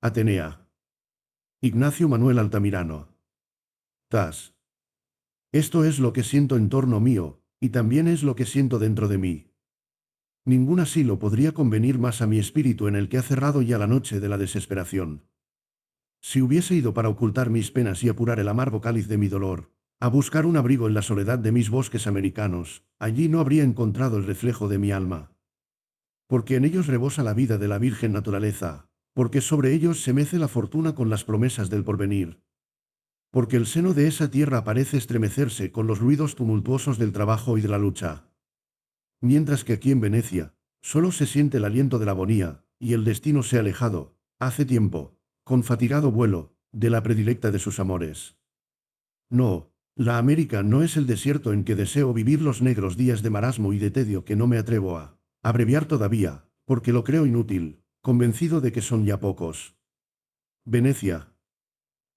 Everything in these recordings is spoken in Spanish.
Atenea. Ignacio Manuel Altamirano. Tas. Esto es lo que siento en torno mío, y también es lo que siento dentro de mí. Ningún asilo podría convenir más a mi espíritu en el que ha cerrado ya la noche de la desesperación. Si hubiese ido para ocultar mis penas y apurar el amargo cáliz de mi dolor, a buscar un abrigo en la soledad de mis bosques americanos, allí no habría encontrado el reflejo de mi alma. Porque en ellos rebosa la vida de la virgen naturaleza, porque sobre ellos se mece la fortuna con las promesas del porvenir. Porque el seno de esa tierra parece estremecerse con los ruidos tumultuosos del trabajo y de la lucha. Mientras que aquí en Venecia, solo se siente el aliento de la agonía, y el destino se ha alejado, hace tiempo, con fatigado vuelo, de la predilecta de sus amores. No, la América no es el desierto en que deseo vivir los negros días de marasmo y de tedio que no me atrevo a abreviar todavía, porque lo creo inútil, convencido de que son ya pocos. Venecia.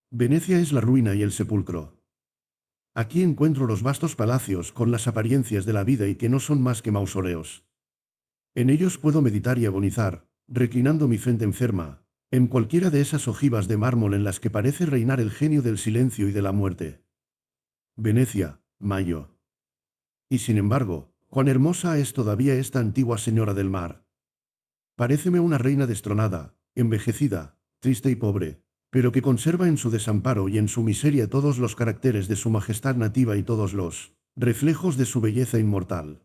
Venecia es la ruina y el sepulcro. Aquí encuentro los vastos palacios con las apariencias de la vida y que no son más que mausoleos. En ellos puedo meditar y agonizar, reclinando mi frente enferma, en cualquiera de esas ojivas de mármol en las que parece reinar el genio del silencio y de la muerte. Venecia, mayo. Y sin embargo, cuán hermosa es todavía esta antigua señora del mar. Paréceme una reina destronada, envejecida, triste y pobre, pero que conserva en su desamparo y en su miseria todos los caracteres de su majestad nativa y todos los reflejos de su belleza inmortal.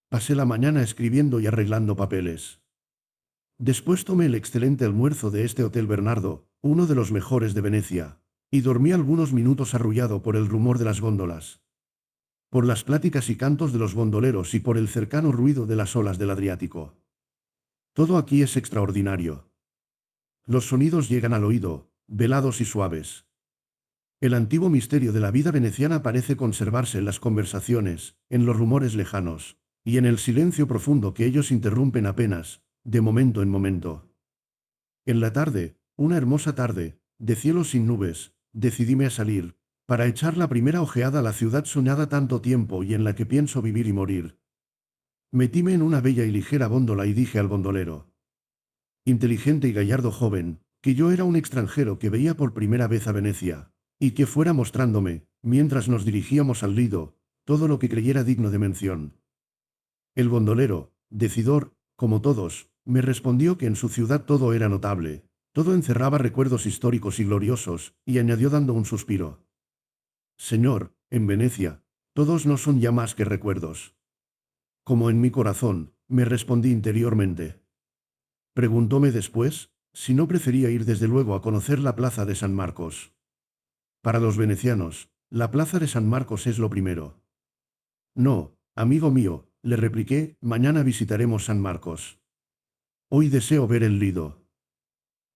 Pasé la mañana escribiendo y arreglando papeles. Después tomé el excelente almuerzo de este Hotel Bernardo, uno de los mejores de Venecia, y dormí algunos minutos arrullado por el rumor de las góndolas, por las pláticas y cantos de los gondoleros y por el cercano ruido de las olas del Adriático. Todo aquí es extraordinario. Los sonidos llegan al oído, velados y suaves. El antiguo misterio de la vida veneciana parece conservarse en las conversaciones, en los rumores lejanos, y en el silencio profundo que ellos interrumpen apenas, de momento en momento. En la tarde, una hermosa tarde, de cielo sin nubes, decidíme a salir, para echar la primera ojeada a la ciudad soñada tanto tiempo y en la que pienso vivir y morir. Metíme en una bella y ligera góndola y dije al gondolero, inteligente y gallardo joven, que yo era un extranjero que veía por primera vez a Venecia, y que fuera mostrándome, mientras nos dirigíamos al Lido, todo lo que creyera digno de mención. El gondolero, decidor, como todos, me respondió que en su ciudad todo era notable, todo encerraba recuerdos históricos y gloriosos, y añadió dando un suspiro. Señor, en Venecia, todos no son ya más que recuerdos. Como en mi corazón, me respondí interiormente. Preguntóme después, si no prefería ir desde luego a conocer la plaza de San Marcos. Para los venecianos, la plaza de San Marcos es lo primero. No, amigo mío, le repliqué, mañana visitaremos San Marcos. Hoy deseo ver el Lido.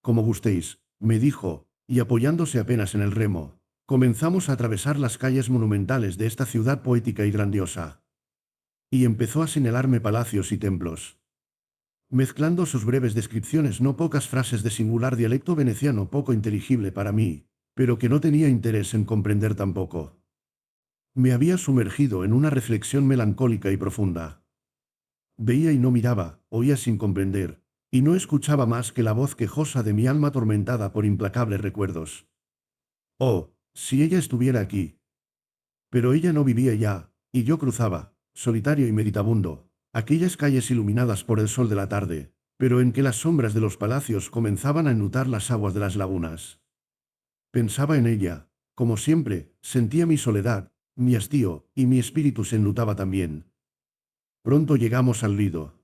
Como gustéis, me dijo, y apoyándose apenas en el remo, comenzamos a atravesar las calles monumentales de esta ciudad poética y grandiosa. Y empezó a señalarme palacios y templos, mezclando sus breves descripciones no pocas frases de singular dialecto veneciano poco inteligible para mí, pero que no tenía interés en comprender tampoco. Me había sumergido en una reflexión melancólica y profunda. Veía y no miraba, oía sin comprender, y no escuchaba más que la voz quejosa de mi alma atormentada por implacables recuerdos. Oh, si ella estuviera aquí. Pero ella no vivía ya, y yo cruzaba, solitario y meditabundo, aquellas calles iluminadas por el sol de la tarde, pero en que las sombras de los palacios comenzaban a enlutar las aguas de las lagunas. Pensaba en ella, como siempre, sentía mi soledad, mi hastío, y mi espíritu se enlutaba también. Pronto llegamos al Lido.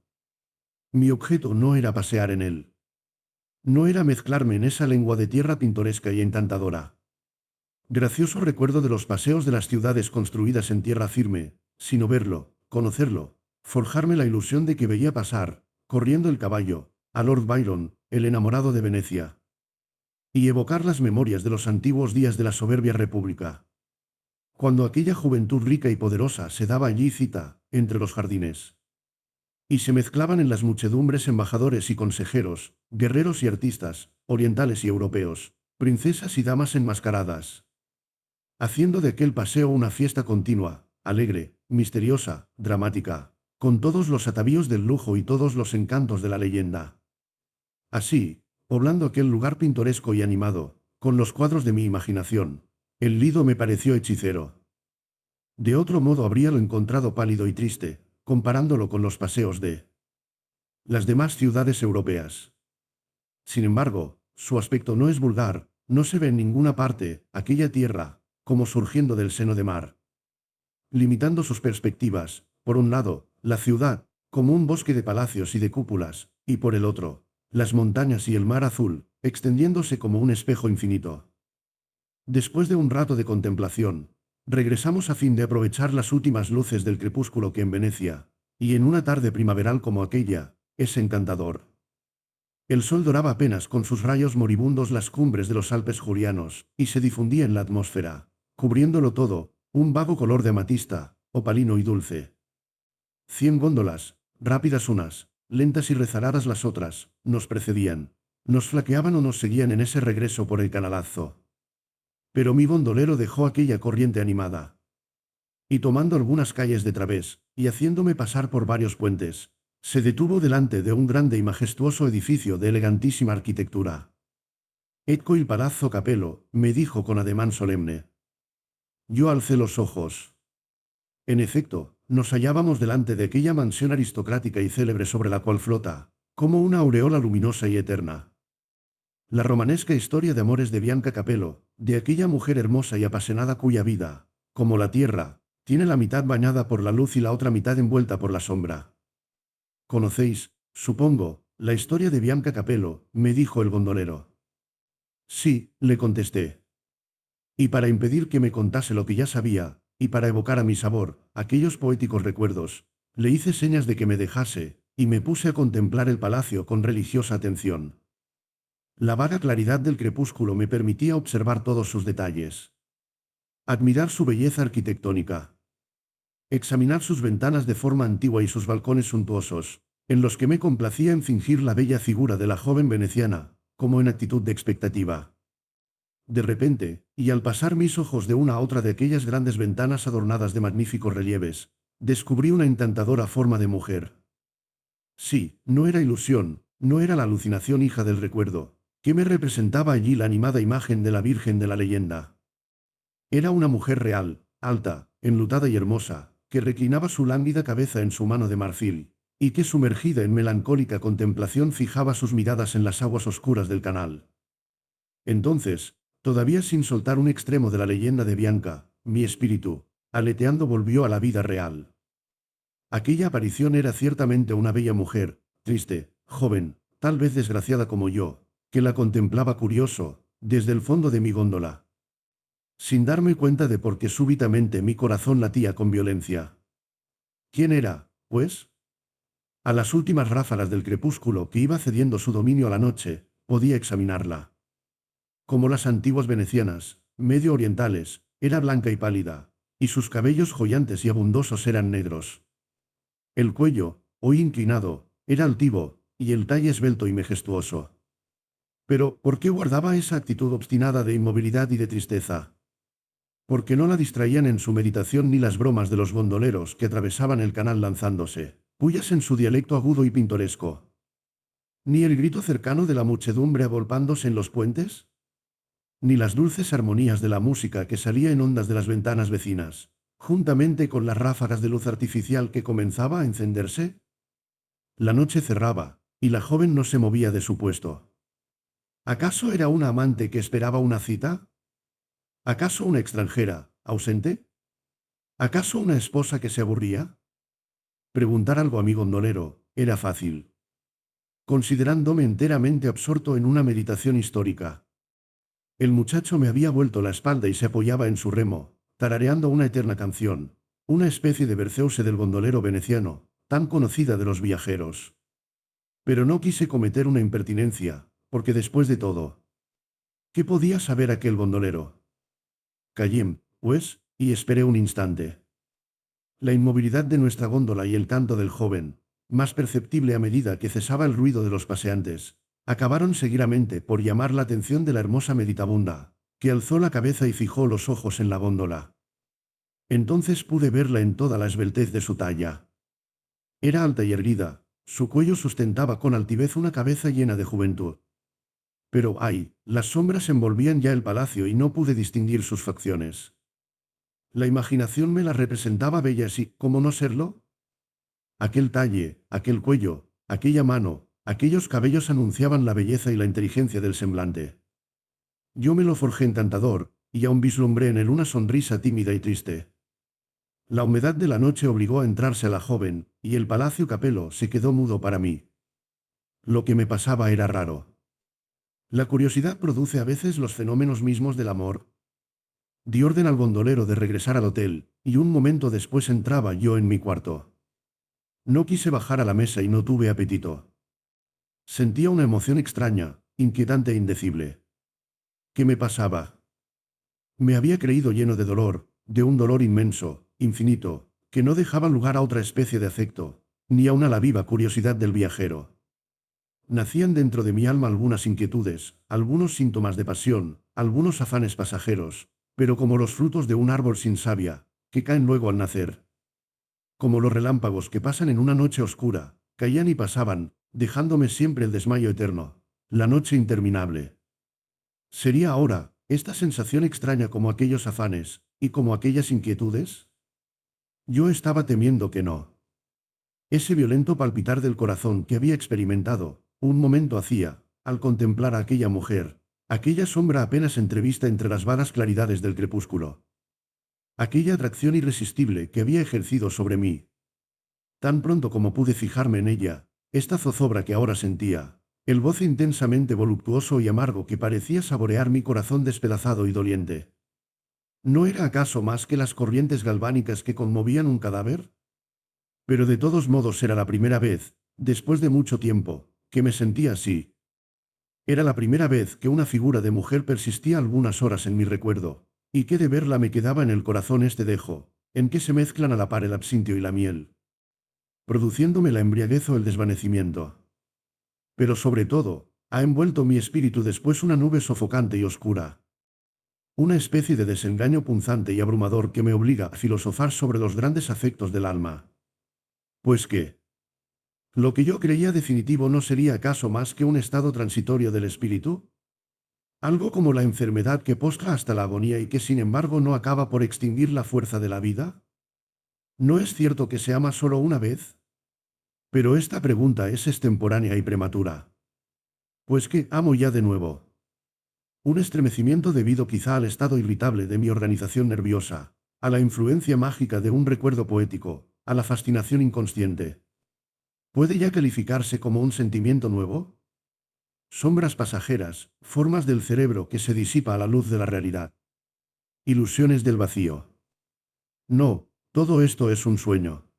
Mi objeto no era pasear en él. No era mezclarme en esa lengua de tierra pintoresca y encantadora. Gracioso recuerdo de los paseos de las ciudades construidas en tierra firme, sino verlo, conocerlo, forjarme la ilusión de que veía pasar, corriendo el caballo, a Lord Byron, el enamorado de Venecia. Y evocar las memorias de los antiguos días de la soberbia república. Cuando aquella juventud rica y poderosa se daba allí cita, entre los jardines. Y se mezclaban en las muchedumbres embajadores y consejeros, guerreros y artistas, orientales y europeos, princesas y damas enmascaradas, haciendo de aquel paseo una fiesta continua, alegre, misteriosa, dramática, con todos los atavíos del lujo y todos los encantos de la leyenda. Así, poblando aquel lugar pintoresco y animado, con los cuadros de mi imaginación. El Lido me pareció hechicero. De otro modo habríalo encontrado pálido y triste, comparándolo con los paseos de las demás ciudades europeas. Sin embargo, su aspecto no es vulgar, no se ve en ninguna parte, aquella tierra, como surgiendo del seno de mar. Limitando sus perspectivas, por un lado, la ciudad, como un bosque de palacios y de cúpulas, y por el otro, las montañas y el mar azul, extendiéndose como un espejo infinito. Después de un rato de contemplación, regresamos a fin de aprovechar las últimas luces del crepúsculo que en Venecia, y en una tarde primaveral como aquella, es encantador. El sol doraba apenas con sus rayos moribundos las cumbres de los Alpes Julianos, y se difundía en la atmósfera, cubriéndolo todo, un vago color de amatista, opalino y dulce. 100 góndolas, rápidas unas, lentas y rezagadas las otras, nos precedían, nos flaqueaban o nos seguían en ese regreso por el canalazo. Pero mi gondolero dejó aquella corriente animada. Y tomando algunas calles de través, y haciéndome pasar por varios puentes, se detuvo delante de un grande y majestuoso edificio de elegantísima arquitectura. «Ecco il Palazzo Capello», me dijo con ademán solemne. Yo alcé los ojos. En efecto, nos hallábamos delante de aquella mansión aristocrática y célebre sobre la cual flota, como una aureola luminosa y eterna, la romanesca historia de amores de Bianca Capello, de aquella mujer hermosa y apasionada cuya vida, como la tierra, tiene la mitad bañada por la luz y la otra mitad envuelta por la sombra. «Conocéis, supongo, la historia de Bianca Capello», me dijo el gondolero. «Sí», le contesté. Y para impedir que me contase lo que ya sabía, y para evocar a mi sabor aquellos poéticos recuerdos, le hice señas de que me dejase, y me puse a contemplar el palacio con religiosa atención. La vaga claridad del crepúsculo me permitía observar todos sus detalles. Admirar su belleza arquitectónica. Examinar sus ventanas de forma antigua y sus balcones suntuosos, en los que me complacía en fingir la bella figura de la joven veneciana, como en actitud de expectativa. De repente, y al pasar mis ojos de una a otra de aquellas grandes ventanas adornadas de magníficos relieves, descubrí una encantadora forma de mujer. Sí, no era ilusión, no era la alucinación hija del recuerdo, que me representaba allí la animada imagen de la Virgen de la leyenda. Era una mujer real, alta, enlutada y hermosa, que reclinaba su lánguida cabeza en su mano de marfil, y que sumergida en melancólica contemplación fijaba sus miradas en las aguas oscuras del canal. Entonces, todavía sin soltar un extremo de la leyenda de Bianca, mi espíritu, aleteando, volvió a la vida real. Aquella aparición era ciertamente una bella mujer, triste, joven, tal vez desgraciada como yo, que la contemplaba curioso, desde el fondo de mi góndola. Sin darme cuenta de por qué súbitamente mi corazón latía con violencia. ¿Quién era, pues? A las últimas ráfagas del crepúsculo que iba cediendo su dominio a la noche, podía examinarla. Como las antiguas venecianas, medio orientales, era blanca y pálida, y sus cabellos joyantes y abundosos eran negros. El cuello, hoy inclinado, era altivo, y el talle esbelto y majestuoso. Pero, ¿por qué guardaba esa actitud obstinada de inmovilidad y de tristeza? Porque no la distraían en su meditación ni las bromas de los gondoleros que atravesaban el canal lanzándose, pullas en su dialecto agudo y pintoresco. Ni el grito cercano de la muchedumbre agolpándose en los puentes, ni las dulces armonías de la música que salía en ondas de las ventanas vecinas, juntamente con las ráfagas de luz artificial que comenzaba a encenderse. La noche cerraba, y la joven no se movía de su puesto. ¿Acaso era una amante que esperaba una cita? ¿Acaso una extranjera, ausente? ¿Acaso una esposa que se aburría? Preguntar algo a mi gondolero era fácil. Considerándome enteramente absorto en una meditación histórica. El muchacho me había vuelto la espalda y se apoyaba en su remo, tarareando una eterna canción, una especie de Berceuse del gondolero veneciano, tan conocida de los viajeros. Pero no quise cometer una impertinencia, porque después de todo, ¿qué podía saber aquel gondolero? Callé, pues, y esperé un instante. La inmovilidad de nuestra góndola y el canto del joven, más perceptible a medida que cesaba el ruido de los paseantes, acabaron seguidamente por llamar la atención de la hermosa meditabunda, que alzó la cabeza y fijó los ojos en la góndola. Entonces pude verla en toda la esbeltez de su talla. Era alta y erguida, su cuello sustentaba con altivez una cabeza llena de juventud. Pero ay, las sombras envolvían ya el palacio y no pude distinguir sus facciones. La imaginación me las representaba bellas y, ¿cómo no serlo? Aquel talle, aquel cuello, aquella mano, aquellos cabellos anunciaban la belleza y la inteligencia del semblante. Yo me lo forjé encantador, y aún vislumbré en él una sonrisa tímida y triste. La humedad de la noche obligó a entrarse a la joven, y el Palacio Capello se quedó mudo para mí. Lo que me pasaba era raro. La curiosidad produce a veces los fenómenos mismos del amor. Di orden al gondolero de regresar al hotel, y un momento después entraba yo en mi cuarto. No quise bajar a la mesa y no tuve apetito. Sentía una emoción extraña, inquietante e indecible. ¿Qué me pasaba? Me había creído lleno de dolor, de un dolor inmenso, infinito, que no dejaba lugar a otra especie de afecto, ni aun a la viva curiosidad del viajero. Nacían dentro de mi alma algunas inquietudes, algunos síntomas de pasión, algunos afanes pasajeros, pero como los frutos de un árbol sin savia, que caen luego al nacer. Como los relámpagos que pasan en una noche oscura, caían y pasaban, dejándome siempre el desmayo eterno, la noche interminable. ¿Sería ahora esta sensación extraña como aquellos afanes, y como aquellas inquietudes? Yo estaba temiendo que no. Ese violento palpitar del corazón que había experimentado, un momento hacía, al contemplar a aquella mujer, aquella sombra apenas entrevista entre las vagas claridades del crepúsculo. Aquella atracción irresistible que había ejercido sobre mí. Tan pronto como pude fijarme en ella, esta zozobra que ahora sentía, el goce intensamente voluptuoso y amargo que parecía saborear mi corazón despedazado y doliente. ¿No era acaso más que las corrientes galvánicas que conmovían un cadáver? Pero de todos modos era la primera vez, después de mucho tiempo, que me sentía así. Era la primera vez que una figura de mujer persistía algunas horas en mi recuerdo, y que de verla me quedaba en el corazón este dejo, en que se mezclan a la par el absintio y la miel, produciéndome la embriaguez o el desvanecimiento. Pero sobre todo, ha envuelto mi espíritu después una nube sofocante y oscura. Una especie de desengaño punzante y abrumador que me obliga a filosofar sobre los grandes afectos del alma. Pues qué. ¿Lo que yo creía definitivo no sería acaso más que un estado transitorio del espíritu? ¿Algo como la enfermedad que postra hasta la agonía y que sin embargo no acaba por extinguir la fuerza de la vida? ¿No es cierto que se ama solo una vez? Pero esta pregunta es extemporánea y prematura. Pues que amo ya de nuevo. Un estremecimiento debido quizá al estado irritable de mi organización nerviosa, a la influencia mágica de un recuerdo poético, a la fascinación inconsciente. ¿Puede ya calificarse como un sentimiento nuevo? Sombras pasajeras, formas del cerebro que se disipa a la luz de la realidad. Ilusiones del vacío. No, todo esto es un sueño.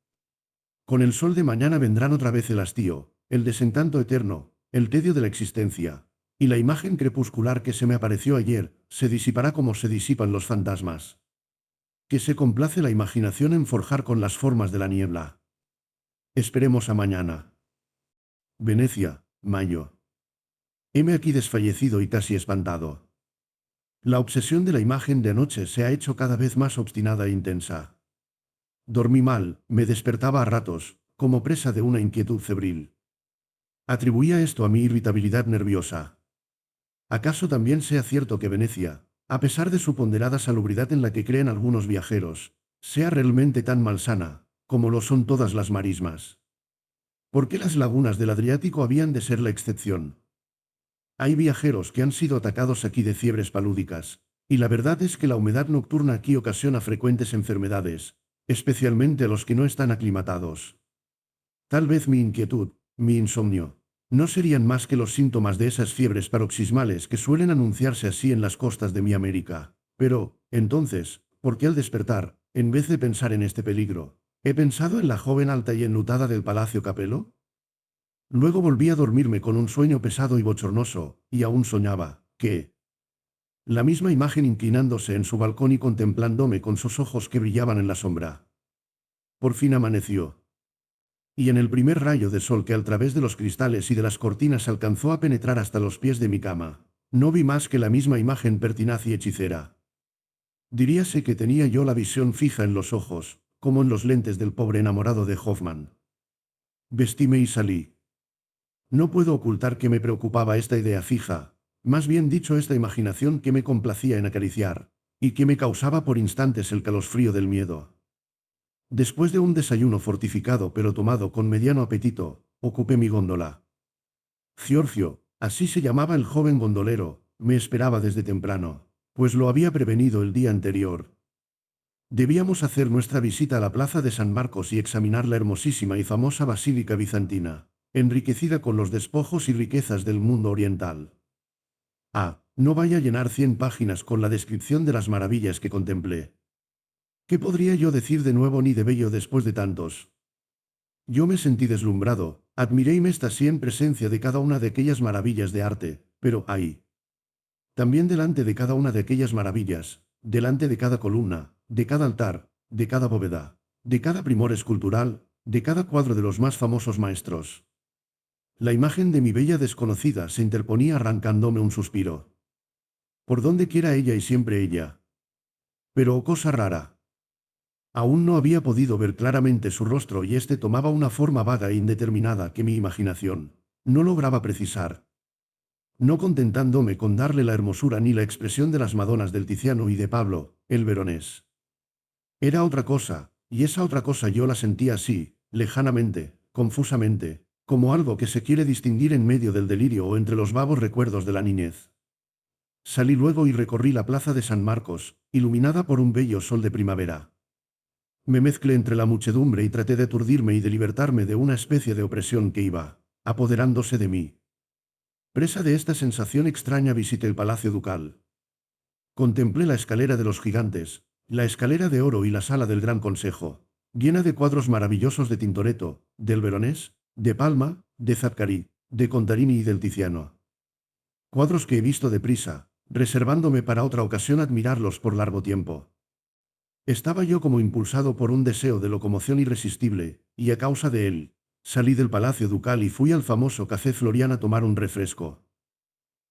Con el sol de mañana vendrán otra vez el hastío, el desencanto eterno, el tedio de la existencia, y la imagen crepuscular que se me apareció ayer se disipará como se disipan los fantasmas. Que se complace la imaginación en forjar con las formas de la niebla. Esperemos a mañana. Venecia, mayo. Heme aquí desfallecido y casi espantado. La obsesión de la imagen de anoche se ha hecho cada vez más obstinada e intensa. Dormí mal, me despertaba a ratos, como presa de una inquietud febril. Atribuía esto a mi irritabilidad nerviosa. ¿Acaso también sea cierto que Venecia, a pesar de su ponderada salubridad en la que creen algunos viajeros, sea realmente tan malsana, como lo son todas las marismas? ¿Por qué las lagunas del Adriático habían de ser la excepción? Hay viajeros que han sido atacados aquí de fiebres palúdicas, y la verdad es que la humedad nocturna aquí ocasiona frecuentes enfermedades, especialmente a los que no están aclimatados. Tal vez mi inquietud, mi insomnio, no serían más que los síntomas de esas fiebres paroxismales que suelen anunciarse así en las costas de mi América. Pero, entonces, ¿por qué al despertar, en vez de pensar en este peligro, he pensado en la joven alta y enlutada del Palacio Capello? Luego volví a dormirme con un sueño pesado y bochornoso, y aún soñaba, que la misma imagen inclinándose en su balcón y contemplándome con sus ojos que brillaban en la sombra. Por fin amaneció. Y en el primer rayo de sol que al través de los cristales y de las cortinas alcanzó a penetrar hasta los pies de mi cama, no vi más que la misma imagen pertinaz y hechicera. Diríase que tenía yo la visión fija en los ojos, como en los lentes del pobre enamorado de Hoffman. Vestíme y salí. No puedo ocultar que me preocupaba esta idea fija, Más bien dicho, esta imaginación que me complacía en acariciar, y que me causaba por instantes el calosfrío del miedo. Después de un desayuno fortificado pero tomado con mediano apetito, ocupé mi góndola. Ciorcio, así se llamaba el joven gondolero, me esperaba desde temprano, pues lo había prevenido el día anterior. Debíamos hacer nuestra visita a la plaza de San Marcos y examinar la hermosísima y famosa basílica bizantina, enriquecida con los despojos y riquezas del mundo oriental. No vaya a llenar 100 páginas con la descripción de las maravillas que contemplé. ¿Qué podría yo decir de nuevo ni de bello después de tantos? Yo me sentí deslumbrado, admiré y me extasié en presencia de cada una de aquellas maravillas de arte, pero ahí. También delante de cada una de aquellas maravillas, delante de cada columna, de cada altar, de cada bóveda, de cada primor escultural, de cada cuadro de los más famosos maestros. La imagen de mi bella desconocida se interponía arrancándome un suspiro. Por donde quiera ella y siempre ella. Pero, oh cosa rara. Aún no había podido ver claramente su rostro y éste tomaba una forma vaga e indeterminada que mi imaginación no lograba precisar. No contentándome con darle la hermosura ni la expresión de las Madonas del Tiziano y de Pablo, el veronés. Era otra cosa, y esa otra cosa yo la sentía así, lejanamente, confusamente, como algo que se quiere distinguir en medio del delirio o entre los vagos recuerdos de la niñez. Salí luego y recorrí la plaza de San Marcos, iluminada por un bello sol de primavera. Me mezclé entre la muchedumbre y traté de aturdirme y de libertarme de una especie de opresión que iba apoderándose de mí. Presa de esta sensación extraña visité el Palacio Ducal. Contemplé la escalera de los gigantes, la escalera de oro y la sala del Gran Consejo, llena de cuadros maravillosos de Tintoretto, del Veronés, de Palma, de Zaccarí, de Contarini y del Tiziano. Cuadros que he visto deprisa, reservándome para otra ocasión admirarlos por largo tiempo. Estaba yo como impulsado por un deseo de locomoción irresistible, y a causa de él, salí del Palacio Ducal y fui al famoso Café Florian a tomar un refresco.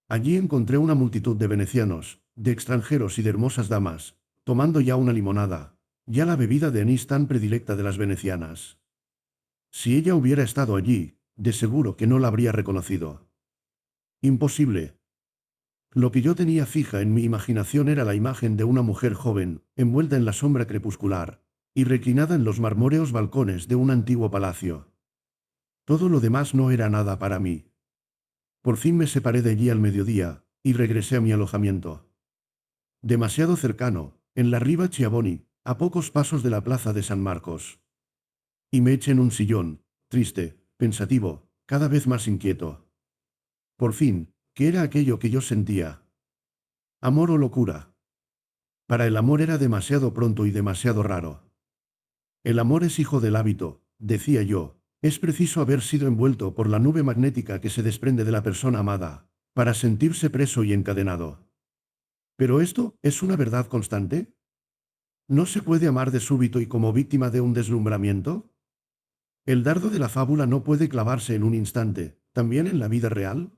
Allí encontré una multitud de venecianos, de extranjeros y de hermosas damas, tomando ya una limonada, ya la bebida de anís tan predilecta de las venecianas. Si ella hubiera estado allí, de seguro que no la habría reconocido. Imposible. Lo que yo tenía fija en mi imaginación era la imagen de una mujer joven, envuelta en la sombra crepuscular, y reclinada en los marmóreos balcones de un antiguo palacio. Todo lo demás no era nada para mí. Por fin me separé de allí al mediodía, y regresé a mi alojamiento. Demasiado cercano, en la Riva Chiavoni, a pocos pasos de la plaza de San Marcos. Y me eché en un sillón, triste, pensativo, cada vez más inquieto. Por fin, ¿qué era aquello que yo sentía? ¿Amor o locura? Para el amor era demasiado pronto y demasiado raro. El amor es hijo del hábito, decía yo, es preciso haber sido envuelto por la nube magnética que se desprende de la persona amada, para sentirse preso y encadenado. ¿Pero esto es una verdad constante? ¿No se puede amar de súbito y como víctima de un deslumbramiento? ¿El dardo de la fábula no puede clavarse en un instante, también en la vida real?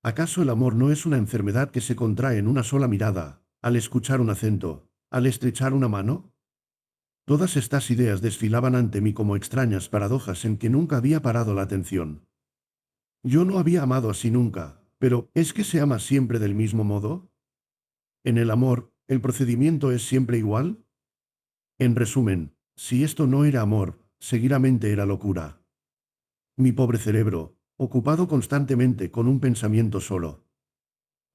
¿Acaso el amor no es una enfermedad que se contrae en una sola mirada, al escuchar un acento, al estrechar una mano? Todas estas ideas desfilaban ante mí como extrañas paradojas en que nunca había parado la atención. Yo no había amado así nunca, pero ¿es que se ama siempre del mismo modo? En el amor, ¿el procedimiento es siempre igual? En resumen, si esto no era amor, seguramente era locura. Mi pobre cerebro, ocupado constantemente con un pensamiento solo,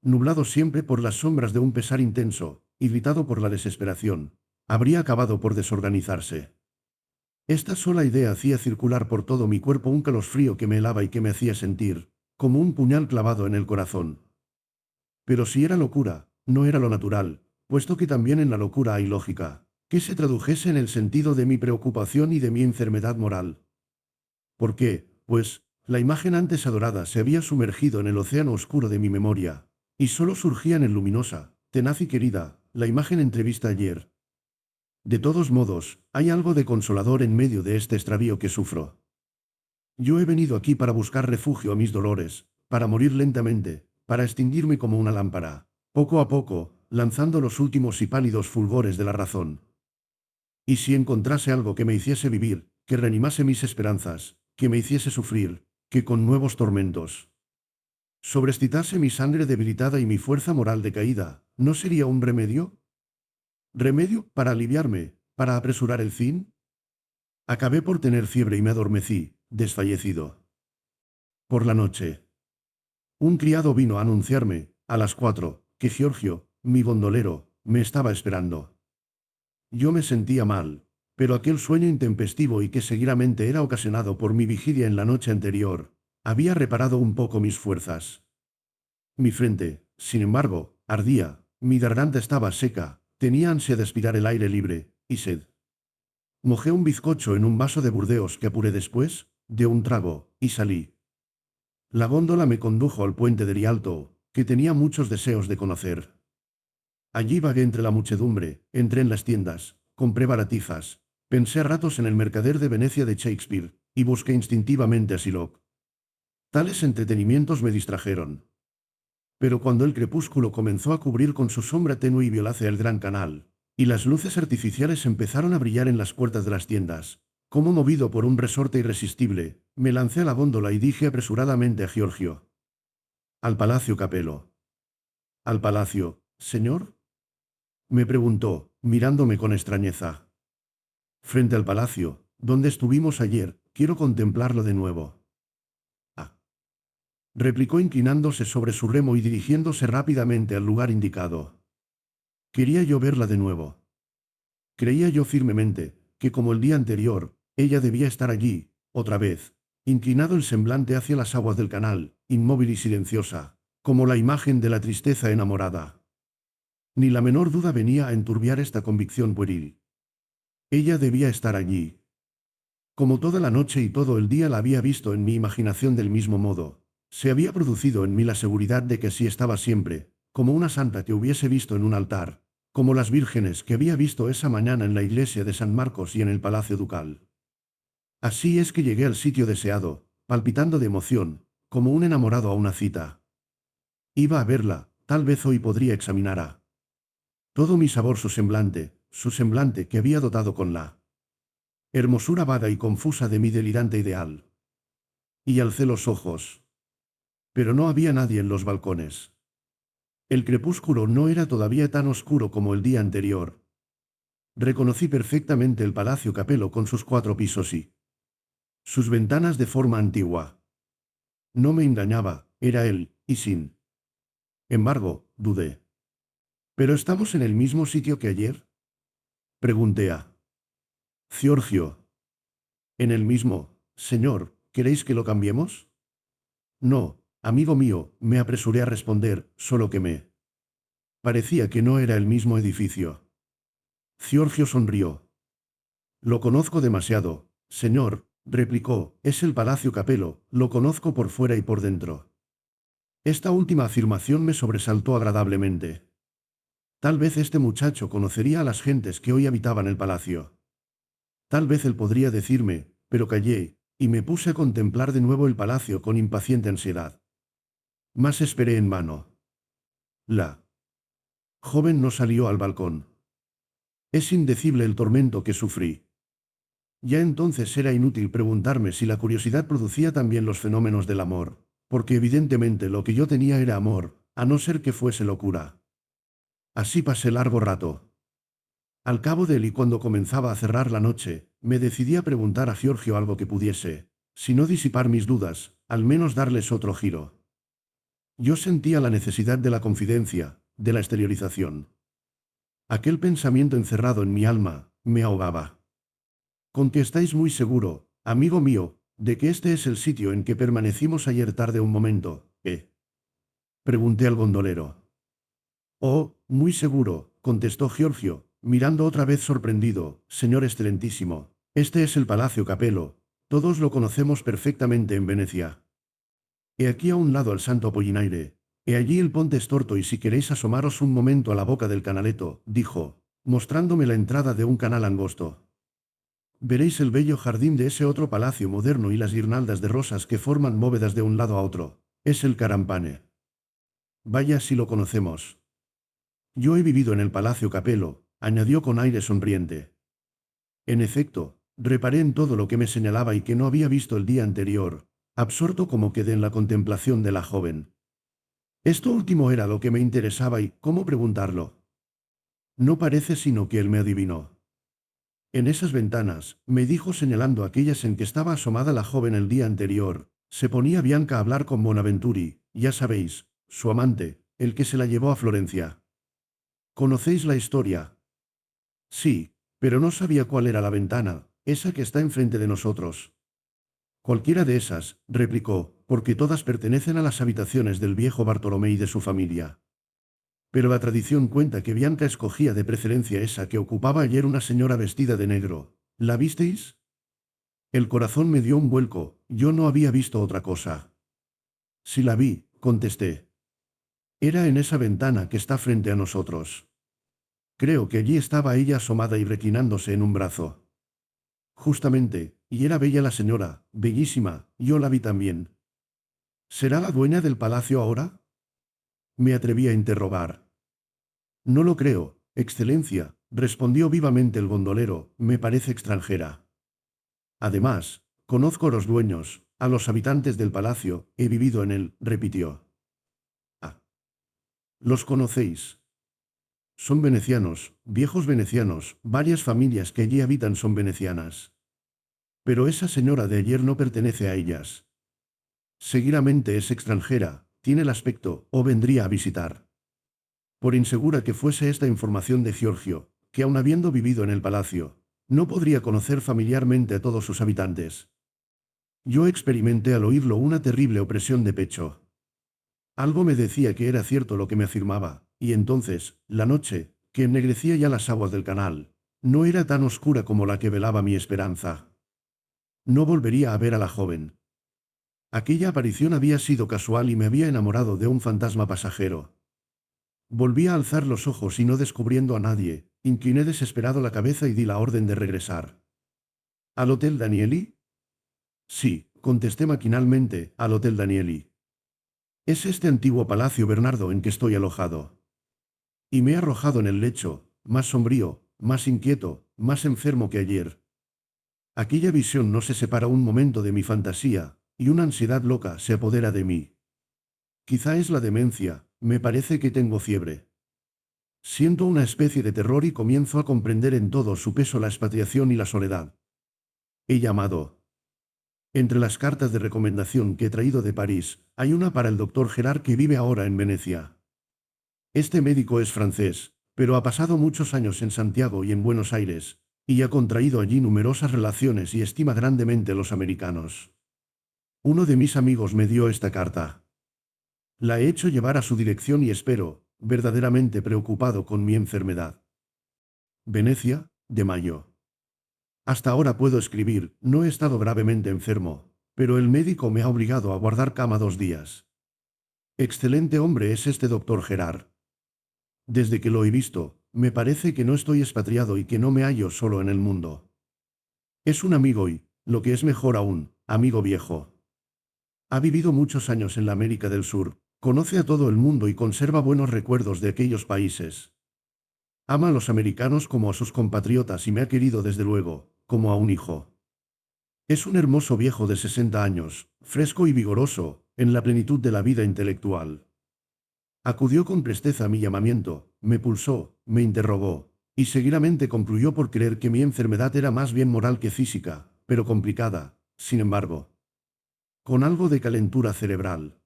nublado siempre por las sombras de un pesar intenso, irritado por la desesperación, habría acabado por desorganizarse. Esta sola idea hacía circular por todo mi cuerpo un calosfrío que me helaba y que me hacía sentir, como un puñal clavado en el corazón. Pero si era locura, no era lo natural, puesto que también en la locura hay lógica, que se tradujese en el sentido de mi preocupación y de mi enfermedad moral. ¿Por qué? Pues, la imagen antes adorada se había sumergido en el océano oscuro de mi memoria, y solo surgía en el luminosa, tenaz y querida, la imagen entrevista ayer. De todos modos, hay algo de consolador en medio de este extravío que sufro. Yo he venido aquí para buscar refugio a mis dolores, para morir lentamente, para extinguirme como una lámpara, poco a poco, lanzando los últimos y pálidos fulgores de la razón. Y si encontrase algo que me hiciese vivir, que reanimase mis esperanzas, que me hiciese sufrir, que con nuevos tormentos. Sobreexcitarse mi sangre debilitada y mi fuerza moral decaída, ¿no sería un remedio? ¿Remedio para aliviarme, para apresurar el fin? Acabé por tener fiebre y me adormecí, desfallecido. Por la noche. Un criado vino a anunciarme, a las 4, que Giorgio, mi gondolero, me estaba esperando. Yo me sentía mal, pero aquel sueño intempestivo y que seguidamente era ocasionado por mi vigilia en la noche anterior, había reparado un poco mis fuerzas. Mi frente, sin embargo, ardía, mi garganta estaba seca, tenía ansia de aspirar el aire libre, y sed. Mojé un bizcocho en un vaso de Burdeos que apuré después, de un trago, y salí. La góndola me condujo al puente de Rialto, que tenía muchos deseos de conocer. Allí vagué entre la muchedumbre, entré en las tiendas, compré baratijas, pensé a ratos en el mercader de Venecia de Shakespeare, y busqué instintivamente a Sylock. Tales entretenimientos me distrajeron. Pero cuando el crepúsculo comenzó a cubrir con su sombra tenue y violácea el gran canal, y las luces artificiales empezaron a brillar en las puertas de las tiendas, como movido por un resorte irresistible, me lancé a la góndola y dije apresuradamente a Giorgio: «Al Palacio Capello». «¿Al palacio, señor?», me preguntó, mirándome con extrañeza. «Frente al palacio, donde estuvimos ayer, quiero contemplarlo de nuevo». «Ah», replicó inclinándose sobre su remo y dirigiéndose rápidamente al lugar indicado. Quería yo verla de nuevo. Creía yo firmemente, que como el día anterior, ella debía estar allí, otra vez, inclinado el semblante hacia las aguas del canal, inmóvil y silenciosa, como la imagen de la tristeza enamorada. Ni la menor duda venía a enturbiar esta convicción pueril. Ella debía estar allí. Como toda la noche y todo el día la había visto en mi imaginación del mismo modo, se había producido en mí la seguridad de que así estaba siempre, como una santa que hubiese visto en un altar, como las vírgenes que había visto esa mañana en la iglesia de San Marcos y en el palacio ducal. Así es que llegué al sitio deseado, palpitando de emoción, como un enamorado a una cita. Iba a verla, tal vez hoy podría examinarla. Todo mi sabor su semblante que había dotado con la hermosura vaga y confusa de mi delirante ideal. Y alcé los ojos. Pero no había nadie en los balcones. El crepúsculo no era todavía tan oscuro como el día anterior. Reconocí perfectamente el Palacio Capello con sus 4 pisos y sus ventanas de forma antigua. No me engañaba, era él, y sin embargo, dudé. ¿Pero estamos en el mismo sitio que ayer?, pregunté a Giorgio. En el mismo, señor, ¿queréis que lo cambiemos? No, amigo mío, me apresuré a responder, solo que me parecía que no era el mismo edificio. Giorgio sonrió. Lo conozco demasiado, señor, replicó, es el Palacio Capello, lo conozco por fuera y por dentro. Esta última afirmación me sobresaltó agradablemente. Tal vez este muchacho conocería a las gentes que hoy habitaban el palacio. Tal vez él podría decirme, pero callé, y me puse a contemplar de nuevo el palacio con impaciente ansiedad. Mas esperé en vano. La joven no salió al balcón. Es indecible el tormento que sufrí. Ya entonces era inútil preguntarme si la curiosidad producía también los fenómenos del amor, porque evidentemente lo que yo tenía era amor, a no ser que fuese locura. Así pasé largo rato. Al cabo de él y cuando comenzaba a cerrar la noche, me decidí a preguntar a Giorgio algo que pudiese, si no disipar mis dudas, al menos darles otro giro. Yo sentía la necesidad de la confidencia, de la exteriorización. Aquel pensamiento encerrado en mi alma, me ahogaba. ¿Con que estáis muy seguro, amigo mío, de que este es el sitio en que permanecimos ayer tarde un momento, pregunté al gondolero. Oh, muy seguro, contestó Giorgio, mirando otra vez sorprendido, señor excelentísimo. Este es el Palacio Capello. Todos lo conocemos perfectamente en Venecia. He aquí a un lado al Santo Apollinaire. He allí el Ponte Storto y si queréis asomaros un momento a la boca del canaletto, dijo, mostrándome la entrada de un canal angosto. Veréis el bello jardín de ese otro palacio moderno y las guirnaldas de rosas que forman bóvedas de un lado a otro. Es el Carampane. Vaya si lo conocemos. Yo he vivido en el Palacio Capello, añadió con aire sonriente. En efecto, reparé en todo lo que me señalaba y que no había visto el día anterior, absorto como quedé en la contemplación de la joven. Esto último era lo que me interesaba y cómo preguntarlo. No parece sino que él me adivinó. En esas ventanas, me dijo señalando aquellas en que estaba asomada la joven el día anterior, se ponía Bianca a hablar con Bonaventuri, ya sabéis, su amante, el que se la llevó a Florencia. ¿Conocéis la historia? Sí, pero no sabía cuál era la ventana, esa que está enfrente de nosotros. Cualquiera de esas, replicó, porque todas pertenecen a las habitaciones del viejo Bartolomé y de su familia. Pero la tradición cuenta que Bianca escogía de preferencia esa que ocupaba ayer una señora vestida de negro. ¿La visteis? El corazón me dio un vuelco, yo no había visto otra cosa. Sí la vi, contesté. Era en esa ventana que está frente a nosotros. Creo que allí estaba ella asomada y reclinándose en un brazo. Justamente, y era bella la señora, bellísima, yo la vi también. ¿Será la dueña del palacio ahora? Me atreví a interrogar. No lo creo, Excelencia, respondió vivamente el gondolero, me parece extranjera. Además, conozco a los dueños, a los habitantes del palacio, he vivido en él, repitió. Ah, ¿los conocéis? Son venecianos, viejos venecianos, varias familias que allí habitan son venecianas. Pero esa señora de ayer no pertenece a ellas. Seguramente es extranjera, tiene el aspecto, o vendría a visitar. Por insegura que fuese esta información de Giorgio, que aun habiendo vivido en el palacio, no podría conocer familiarmente a todos sus habitantes. Yo experimenté al oírlo una terrible opresión de pecho. Algo me decía que era cierto lo que me afirmaba, y entonces, la noche, que ennegrecía ya las aguas del canal, no era tan oscura como la que velaba mi esperanza. No volvería a ver a la joven. Aquella aparición había sido casual y me había enamorado de un fantasma pasajero. Volví a alzar los ojos y no descubriendo a nadie, incliné desesperado la cabeza y di la orden de regresar. ¿Al Hotel Danieli? Sí, contesté maquinalmente, al Hotel Danieli. Es este antiguo palacio Bernardo en que estoy alojado. Y me he arrojado en el lecho, más sombrío, más inquieto, más enfermo que ayer. Aquella visión no se separa un momento de mi fantasía, y una ansiedad loca se apodera de mí. Quizá es la demencia, me parece que tengo fiebre. Siento una especie de terror y comienzo a comprender en todo su peso la expatriación y la soledad. He llamado. Entre las cartas de recomendación que he traído de París, hay una para el doctor Gerard que vive ahora en Venecia. Este médico es francés, pero ha pasado muchos años en Santiago y en Buenos Aires, y ha contraído allí numerosas relaciones y estima grandemente a los americanos. Uno de mis amigos me dio esta carta. La he hecho llevar a su dirección y espero, verdaderamente preocupado con mi enfermedad. Venecia, de mayo. Hasta ahora puedo escribir, no he estado gravemente enfermo, pero el médico me ha obligado a guardar cama 2 días. Excelente hombre es este doctor Gerard. Desde que lo he visto, me parece que no estoy expatriado y que no me hallo solo en el mundo. Es un amigo y, lo que es mejor aún, amigo viejo. Ha vivido muchos años en la América del Sur, conoce a todo el mundo y conserva buenos recuerdos de aquellos países. Ama a los americanos como a sus compatriotas y me ha querido desde luego, como a un hijo. Es un hermoso viejo de 60 años, fresco y vigoroso, en la plenitud de la vida intelectual. Acudió con presteza a mi llamamiento, me pulsó, me interrogó, y seguidamente concluyó por creer que mi enfermedad era más bien moral que física, pero complicada, sin embargo, con algo de calentura cerebral.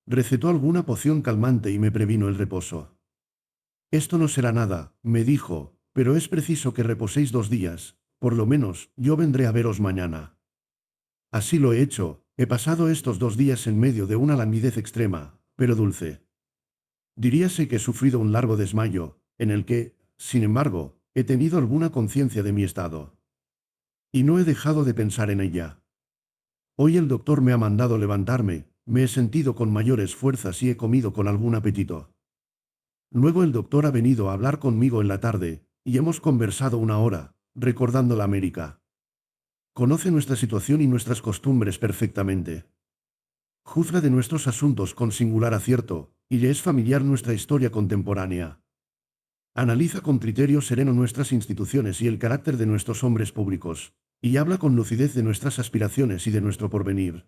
Recetó alguna poción calmante y me previno el reposo. Esto no será nada, me dijo, pero es preciso que reposéis 2 días, por lo menos, yo vendré a veros mañana. Así lo he hecho, he pasado estos 2 días en medio de una languidez extrema, pero dulce. Diríase que he sufrido un largo desmayo, en el que, sin embargo, he tenido alguna conciencia de mi estado. Y no he dejado de pensar en ella. Hoy el doctor me ha mandado levantarme, me he sentido con mayores fuerzas y he comido con algún apetito. Luego el doctor ha venido a hablar conmigo en la tarde, y hemos conversado 1 hora, recordando la América. Conoce nuestra situación y nuestras costumbres perfectamente. Juzga de nuestros asuntos con singular acierto, y le es familiar nuestra historia contemporánea. Analiza con criterio sereno nuestras instituciones y el carácter de nuestros hombres públicos, y habla con lucidez de nuestras aspiraciones y de nuestro porvenir.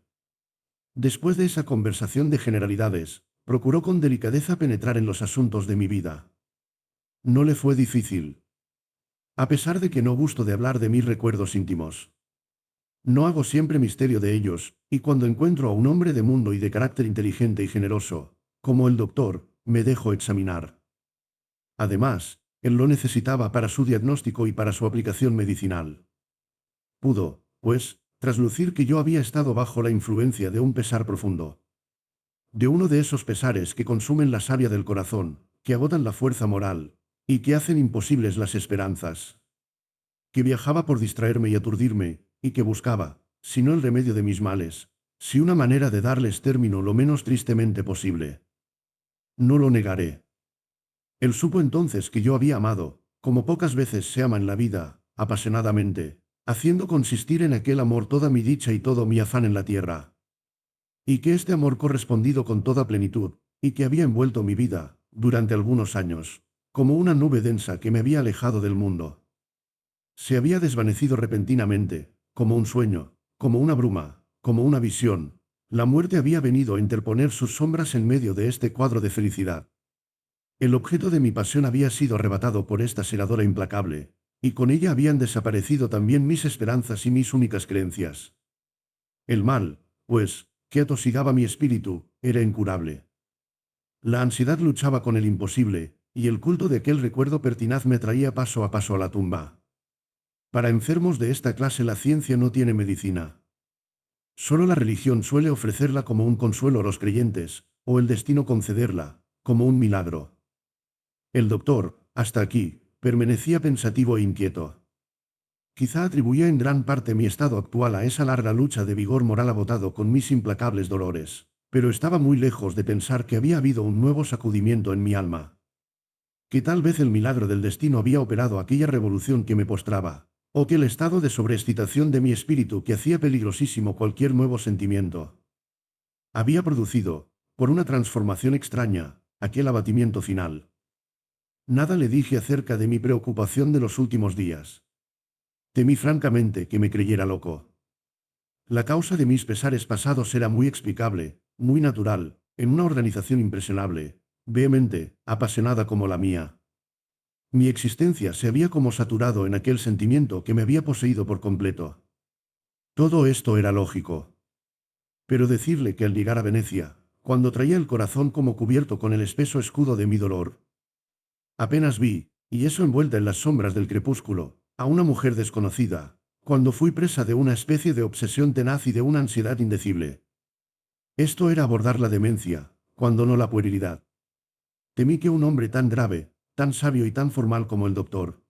Después de esa conversación de generalidades, Procuró con delicadeza penetrar en los asuntos de mi vida. No le fue difícil. A pesar de que no gusto de hablar de mis recuerdos íntimos. No hago siempre misterio de ellos, y cuando encuentro a un hombre de mundo y de carácter inteligente y generoso, como el doctor, me dejo examinar. Además, él lo necesitaba para su diagnóstico y para su aplicación medicinal. Pudo, pues, traslucir que yo había estado bajo la influencia de un pesar profundo. De uno de esos pesares que consumen la savia del corazón, que agotan la fuerza moral, y que hacen imposibles las esperanzas. Que viajaba por distraerme y aturdirme, y que buscaba, si no el remedio de mis males, si una manera de darles término lo menos tristemente posible. No lo negaré. Él supo entonces que yo había amado, como pocas veces se ama en la vida, apasionadamente, haciendo consistir en aquel amor toda mi dicha y todo mi afán en la tierra. Y que este amor correspondido con toda plenitud, y que había envuelto mi vida, durante algunos años, como una nube densa que me había alejado del mundo. Se había desvanecido repentinamente, como un sueño, como una bruma, como una visión. La muerte había venido a interponer sus sombras en medio de este cuadro de felicidad. El objeto de mi pasión había sido arrebatado por esta segadora implacable, y con ella habían desaparecido también mis esperanzas y mis únicas creencias. El mal, pues, que atosigaba mi espíritu, era incurable. La ansiedad luchaba con el imposible, y el culto de aquel recuerdo pertinaz me traía paso a paso a la tumba. Para enfermos de esta clase la ciencia no tiene medicina. Solo la religión suele ofrecerla como un consuelo a los creyentes, o el destino concederla, como un milagro. El doctor, hasta aquí, permanecía pensativo e inquieto. Quizá atribuía en gran parte mi estado actual a esa larga lucha de vigor moral agotado con mis implacables dolores, pero estaba muy lejos de pensar que había habido un nuevo sacudimiento en mi alma. Que tal vez el milagro del destino había operado aquella revolución que me postraba, o que el estado de sobreexcitación de mi espíritu que hacía peligrosísimo cualquier nuevo sentimiento, había producido, por una transformación extraña, aquel abatimiento final. Nada le dije acerca de mi preocupación de los últimos días. Temí francamente que me creyera loco. La causa de mis pesares pasados era muy explicable, muy natural, en una organización impresionable, vehemente, apasionada como la mía. Mi existencia se había como saturado en aquel sentimiento que me había poseído por completo. Todo esto era lógico. Pero decirle que al llegar a Venecia, cuando traía el corazón como cubierto con el espeso escudo de mi dolor, apenas vi, y eso envuelta en las sombras del crepúsculo, a una mujer desconocida, cuando fui presa de una especie de obsesión tenaz y de una ansiedad indecible. Esto era abordar la demencia, cuando no la puerilidad. Temí que un hombre tan grave, tan sabio y tan formal como el doctor,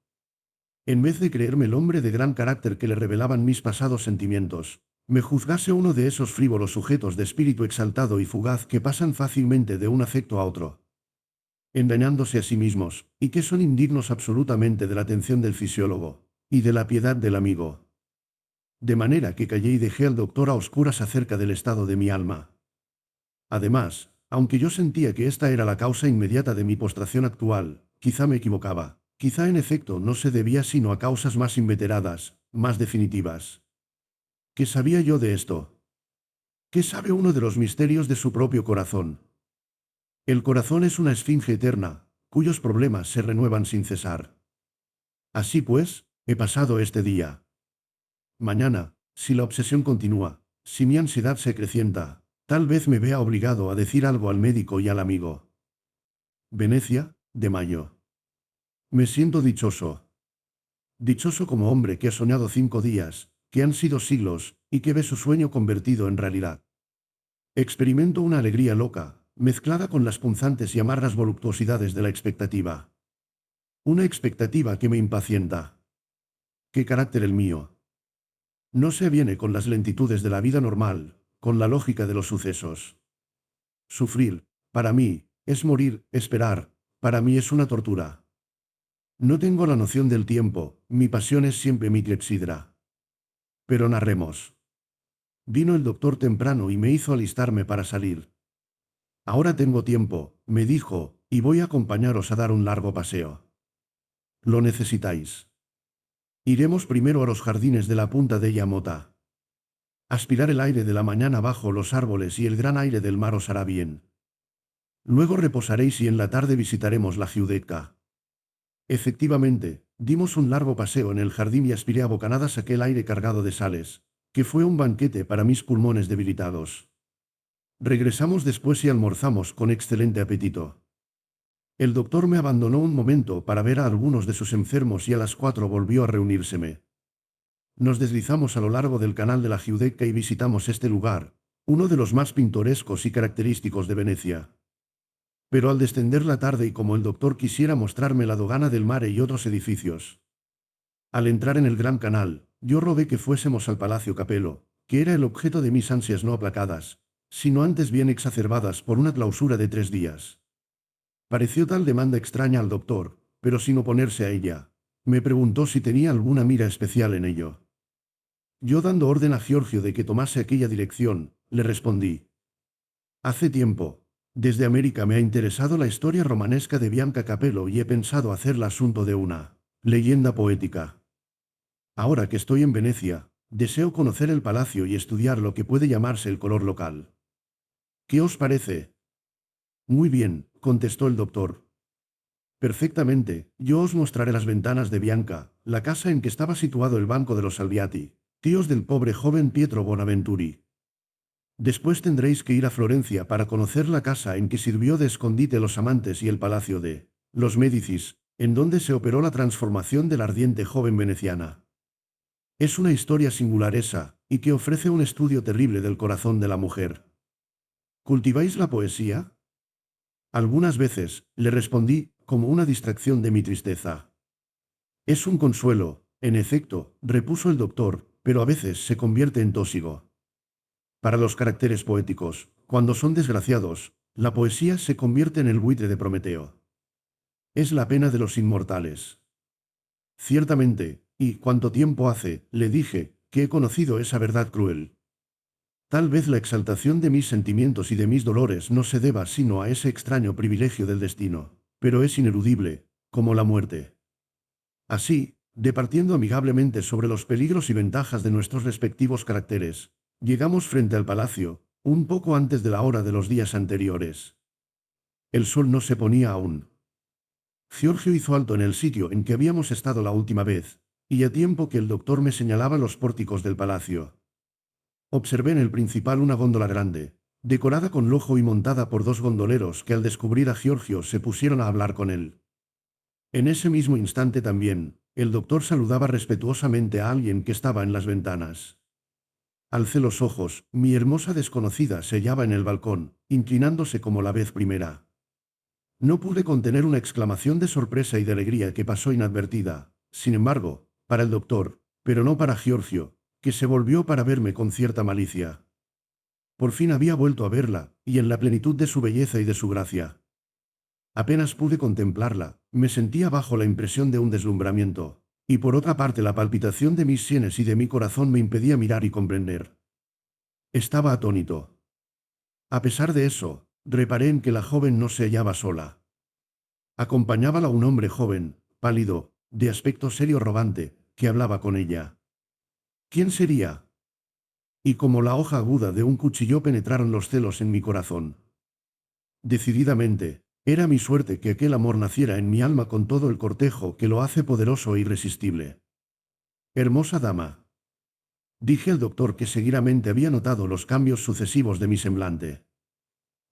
en vez de creerme el hombre de gran carácter que le revelaban mis pasados sentimientos, me juzgase uno de esos frívolos sujetos de espíritu exaltado y fugaz que pasan fácilmente de un afecto a otro, engañándose a sí mismos, y que son indignos absolutamente de la atención del fisiólogo, y de la piedad del amigo. De manera que callé y dejé al doctor a oscuras acerca del estado de mi alma. Además, aunque yo sentía que esta era la causa inmediata de mi postración actual, quizá me equivocaba. Quizá en efecto no se debía sino a causas más inveteradas, más definitivas. ¿Qué sabía yo de esto? ¿Qué sabe uno de los misterios de su propio corazón? El corazón es una esfinge eterna, cuyos problemas se renuevan sin cesar. Así pues, he pasado este día. Mañana, si la obsesión continúa, si mi ansiedad se acrecienta, tal vez me vea obligado a decir algo al médico y al amigo. Venecia, de mayo. Me siento dichoso. Dichoso como hombre que ha soñado 5 días, que han sido siglos, y que ve su sueño convertido en realidad. Experimento una alegría loca, mezclada con las punzantes y amargas voluptuosidades de la expectativa. Una expectativa que me impacienta. ¿Qué carácter el mío? No se aviene con las lentitudes de la vida normal, con la lógica de los sucesos. Sufrir, para mí, es morir, esperar, para mí es una tortura. No tengo la noción del tiempo, mi pasión es siempre mi clepsidra. Pero narremos. Vino el doctor temprano y me hizo alistarme para salir. Ahora tengo tiempo, me dijo, y voy a acompañaros a dar un largo paseo. Lo necesitáis. Iremos primero a los jardines de la punta de Yamota. Aspirar el aire de la mañana bajo los árboles y el gran aire del mar os hará bien. Luego reposaréis y en la tarde visitaremos la Giudecca. Efectivamente, dimos un largo paseo en el jardín y aspiré a bocanadas aquel aire cargado de sales, que fue un banquete para mis pulmones debilitados. Regresamos después y almorzamos con excelente apetito. El doctor me abandonó un momento para ver a algunos de sus enfermos y a las 4 volvió a reunírseme. Nos deslizamos a lo largo del canal de la Giudecca y visitamos este lugar, uno de los más pintorescos y característicos de Venecia. Pero al descender la tarde y como el doctor quisiera mostrarme la dogana del Mare y otros edificios. Al entrar en el Gran Canal, yo rogué que fuésemos al Palacio Capello, que era el objeto de mis ansias no aplacadas, sino antes bien exacerbadas por una clausura de 3 días. Pareció tal demanda extraña al doctor, pero sin oponerse a ella. Me preguntó si tenía alguna mira especial en ello. Yo dando orden a Giorgio de que tomase aquella dirección, le respondí. Hace tiempo, desde América me ha interesado la historia romanesca de Bianca Capello y he pensado hacerla asunto de una leyenda poética. Ahora que estoy en Venecia, deseo conocer el palacio y estudiar lo que puede llamarse el color local. ¿Qué os parece? Muy bien, contestó el doctor. Perfectamente, yo os mostraré las ventanas de Bianca, la casa en que estaba situado el banco de los Salviati, tíos del pobre joven Pietro Bonaventuri. Después tendréis que ir a Florencia para conocer la casa en que sirvió de escondite los amantes y el palacio de los Médicis, en donde se operó la transformación de la ardiente joven veneciana. Es una historia singular esa, y que ofrece un estudio terrible del corazón de la mujer. ¿Cultiváis la poesía? Algunas veces, le respondí, como una distracción de mi tristeza. Es un consuelo, en efecto, repuso el doctor, pero a veces se convierte en tóxico. Para los caracteres poéticos, cuando son desgraciados, la poesía se convierte en el buitre de Prometeo. Es la pena de los inmortales. Ciertamente, y cuánto tiempo hace, le dije, que he conocido esa verdad cruel. Tal vez la exaltación de mis sentimientos y de mis dolores no se deba sino a ese extraño privilegio del destino, pero es ineludible, como la muerte. Así, departiendo amigablemente sobre los peligros y ventajas de nuestros respectivos caracteres, llegamos frente al palacio, un poco antes de la hora de los días anteriores. El sol no se ponía aún. Giorgio hizo alto en el sitio en que habíamos estado la última vez, y a tiempo que el doctor me señalaba los pórticos del palacio. Observé en el principal una góndola grande, decorada con lujo y montada por 2 gondoleros que al descubrir a Giorgio se pusieron a hablar con él. En ese mismo instante también, el doctor saludaba respetuosamente a alguien que estaba en las ventanas. Alcé los ojos, mi hermosa desconocida se hallaba en el balcón, inclinándose como la vez primera. No pude contener una exclamación de sorpresa y de alegría que pasó inadvertida, sin embargo, para el doctor, pero no para Giorgio, que se volvió para verme con cierta malicia. Por fin había vuelto a verla, y en la plenitud de su belleza y de su gracia. Apenas pude contemplarla, me sentía bajo la impresión de un deslumbramiento, y por otra parte la palpitación de mis sienes y de mi corazón me impedía mirar y comprender. Estaba atónito. A pesar de eso, reparé en que la joven no se hallaba sola. Acompañábala un hombre joven, pálido, de aspecto serio arrogante, que hablaba con ella. ¿Quién sería? Y como la hoja aguda de un cuchillo penetraron los celos en mi corazón. Decididamente, era mi suerte que aquel amor naciera en mi alma con todo el cortejo que lo hace poderoso e irresistible. Hermosa dama. Dije al doctor que seguidamente había notado los cambios sucesivos de mi semblante.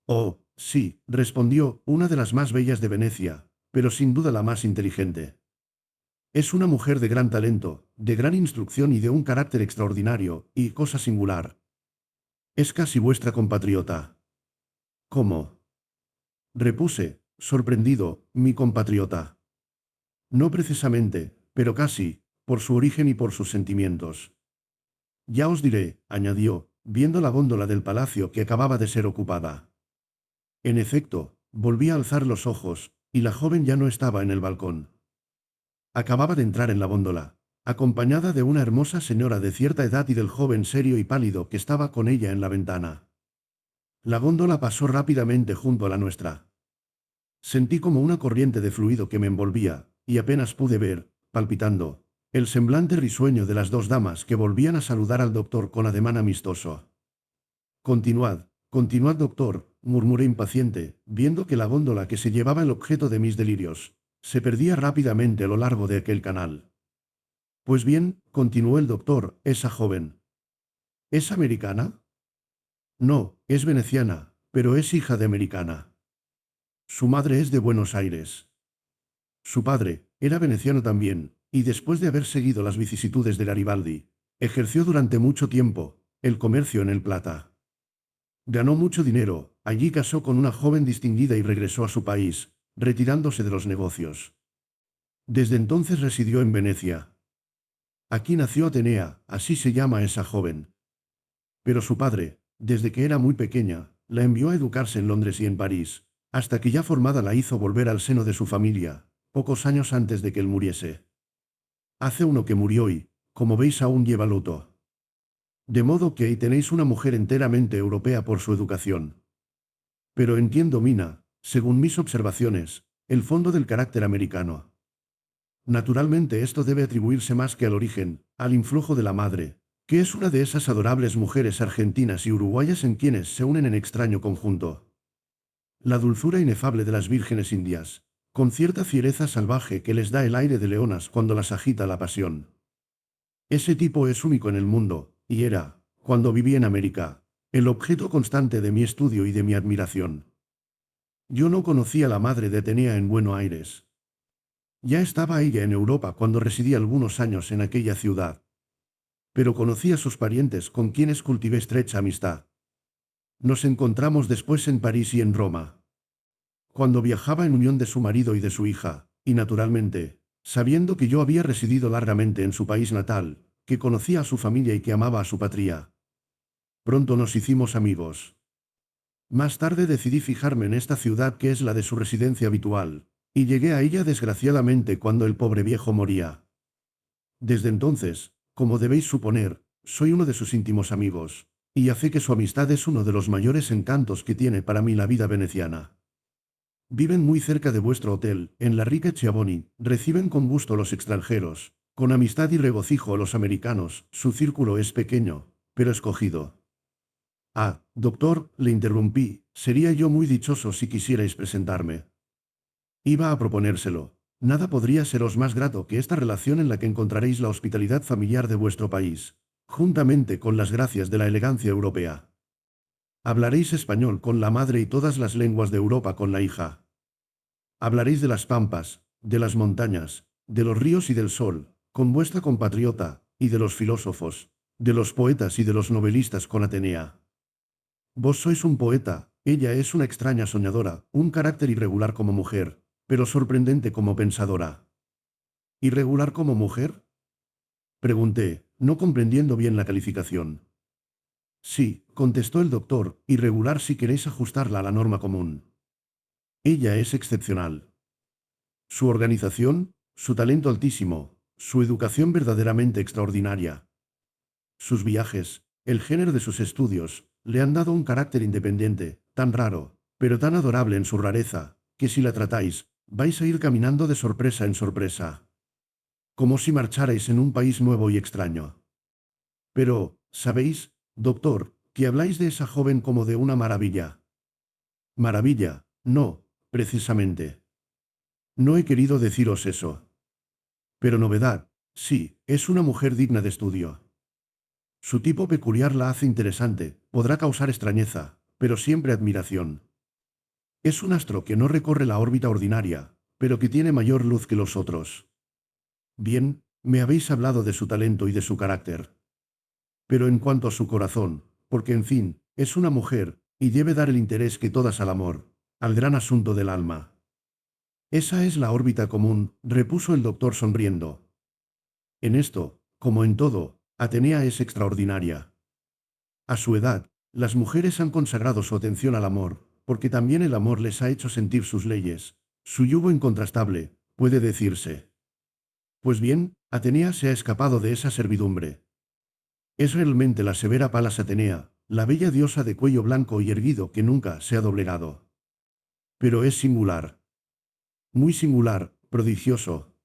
Oh, sí, respondió, una de las más bellas de Venecia, pero sin duda la más inteligente. Es una mujer de gran talento, de gran instrucción y de un carácter extraordinario, y cosa singular. Es casi vuestra compatriota. ¿Cómo? Repuse, sorprendido, mi compatriota. No precisamente, pero casi, por su origen y por sus sentimientos. Ya os diré, añadió, viendo la góndola del palacio que acababa de ser ocupada. En efecto, volví a alzar los ojos, y la joven ya no estaba en el balcón. Acababa de entrar en la góndola, acompañada de una hermosa señora de cierta edad y del joven serio y pálido que estaba con ella en la ventana. La góndola pasó rápidamente junto a la nuestra. Sentí como una corriente de fluido que me envolvía, y apenas pude ver, palpitando, el semblante risueño de las 2 damas que volvían a saludar al doctor con ademán amistoso. Continuad, continuad, doctor, murmuré impaciente, viendo que la góndola que se llevaba el objeto de mis delirios se perdía rápidamente a lo largo de aquel canal. Pues bien, continuó el doctor, esa joven. ¿Es americana? No, es veneciana, pero es hija de americana. Su madre es de Buenos Aires. Su padre era veneciano también, y después de haber seguido las vicisitudes de Garibaldi, ejerció durante mucho tiempo el comercio en El Plata. Ganó mucho dinero, allí casó con una joven distinguida y regresó a su país, retirándose de los negocios. Desde entonces residió en Venecia. Aquí nació Atenea, así se llama esa joven. Pero su padre, desde que era muy pequeña, la envió a educarse en Londres y en París, hasta que ya formada la hizo volver al seno de su familia, pocos años antes de que él muriese. Hace uno que murió y, como veis, aún lleva luto. De modo que ahí tenéis una mujer enteramente europea por su educación. Pero entiendo, Mina, según mis observaciones, el fondo del carácter americano. Naturalmente esto debe atribuirse más que al origen, al influjo de la madre, que es una de esas adorables mujeres argentinas y uruguayas en quienes se unen en extraño conjunto. La dulzura inefable de las vírgenes indias, con cierta fiereza salvaje que les da el aire de leonas cuando las agita la pasión. Ese tipo es único en el mundo, y era, cuando viví en América, el objeto constante de mi estudio y de mi admiración. Yo no conocía a la madre de Atenea en Buenos Aires. Ya estaba ella en Europa cuando residí algunos años en aquella ciudad. Pero conocí a sus parientes con quienes cultivé estrecha amistad. Nos encontramos después en París y en Roma. Cuando viajaba en unión de su marido y de su hija, y naturalmente, sabiendo que yo había residido largamente en su país natal, que conocía a su familia y que amaba a su patria. Pronto nos hicimos amigos. Más tarde decidí fijarme en esta ciudad que es la de su residencia habitual, y llegué a ella desgraciadamente cuando el pobre viejo moría. Desde entonces, como debéis suponer, soy uno de sus íntimos amigos, y a fe que su amistad es uno de los mayores encantos que tiene para mí la vida veneciana. Viven muy cerca de vuestro hotel, en la rica Chiavoni, reciben con gusto a los extranjeros, con amistad y regocijo a los americanos, su círculo es pequeño, pero escogido. Ah, doctor, le interrumpí, sería yo muy dichoso si quisierais presentarme. Iba a proponérselo. Nada podría seros más grato que esta relación en la que encontraréis la hospitalidad familiar de vuestro país, juntamente con las gracias de la elegancia europea. Hablaréis español con la madre y todas las lenguas de Europa con la hija. Hablaréis de las pampas, de las montañas, de los ríos y del sol, con vuestra compatriota, y de los filósofos, de los poetas y de los novelistas con Atenea. Vos sois un poeta, ella es una extraña soñadora, un carácter irregular como mujer, pero sorprendente como pensadora. ¿Irregular como mujer? Pregunté, no comprendiendo bien la calificación. Sí, contestó el doctor, irregular si queréis ajustarla a la norma común. Ella es excepcional. Su organización, su talento altísimo, su educación verdaderamente extraordinaria. Sus viajes, el género de sus estudios, le han dado un carácter independiente, tan raro, pero tan adorable en su rareza, que si la tratáis, vais a ir caminando de sorpresa en sorpresa. Como si marcharais en un país nuevo y extraño. Pero, ¿sabéis, doctor, que habláis de esa joven como de una maravilla? Maravilla, no, precisamente. No he querido deciros eso. Pero novedad, sí, es una mujer digna de estudio. Su tipo peculiar la hace interesante, podrá causar extrañeza, pero siempre admiración. Es un astro que no recorre la órbita ordinaria, pero que tiene mayor luz que los otros. Bien, me habéis hablado de su talento y de su carácter. Pero en cuanto a su corazón, porque en fin, es una mujer, y debe dar el interés que todas al amor, al gran asunto del alma. Esa es la órbita común, repuso el doctor sonriendo. En esto, como en todo, Atenea es extraordinaria. A su edad, las mujeres han consagrado su atención al amor, porque también el amor les ha hecho sentir sus leyes, su yugo incontrastable, puede decirse. Pues bien, Atenea se ha escapado de esa servidumbre. Es realmente la severa Palas Atenea, la bella diosa de cuello blanco y erguido que nunca se ha doblegado. Pero es singular. Muy singular, prodigioso.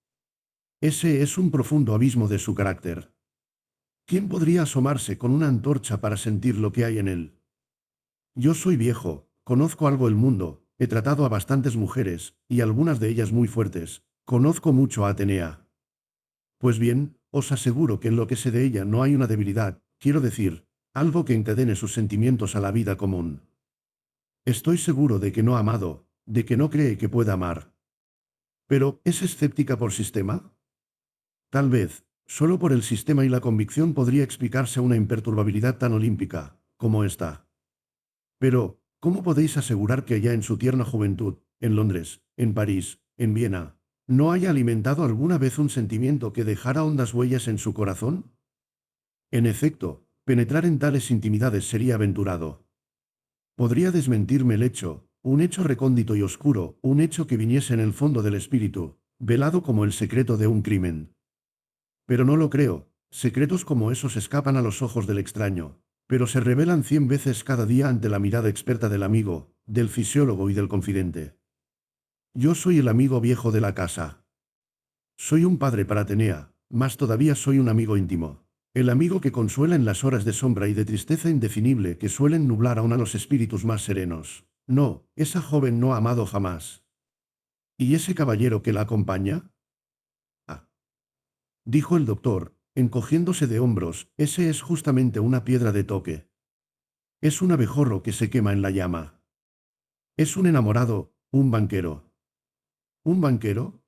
Ese es un profundo abismo de su carácter. ¿Quién podría asomarse con una antorcha para sentir lo que hay en él? Yo soy viejo, Conozco algo el mundo, he tratado a bastantes mujeres, y algunas de ellas muy fuertes. Conozco mucho a Atenea. Pues bien, os aseguro que en lo que sé de ella no hay una debilidad, quiero decir, algo que encadene sus sentimientos a la vida común. Estoy seguro de que no ha amado, de que no cree que pueda amar. Pero, ¿es escéptica por sistema? Tal vez, solo por el sistema y la convicción podría explicarse una imperturbabilidad tan olímpica, como esta. Pero, ¿cómo podéis asegurar que ya en su tierna juventud, en Londres, en París, en Viena, no haya alimentado alguna vez un sentimiento que dejara hondas huellas en su corazón? En efecto, penetrar en tales intimidades sería aventurado. Podría desmentirme el hecho, un hecho recóndito y oscuro, un hecho que viniese en el fondo del espíritu, velado como el secreto de un crimen. Pero no lo creo, secretos como esos escapan a los ojos del extraño, pero se revelan 100 veces cada día ante la mirada experta del amigo, del fisiólogo y del confidente. Yo soy el amigo viejo de la casa. Soy un padre para Atenea, más todavía soy un amigo íntimo. El amigo que consuela en las horas de sombra y de tristeza indefinible que suelen nublar aún a los espíritus más serenos. No, esa joven no ha amado jamás. ¿Y ese caballero que la acompaña? Ah, dijo el doctor, encogiéndose de hombros, ese es justamente una piedra de toque. Es un abejorro que se quema en la llama. Es un enamorado, un banquero. ¿Un banquero?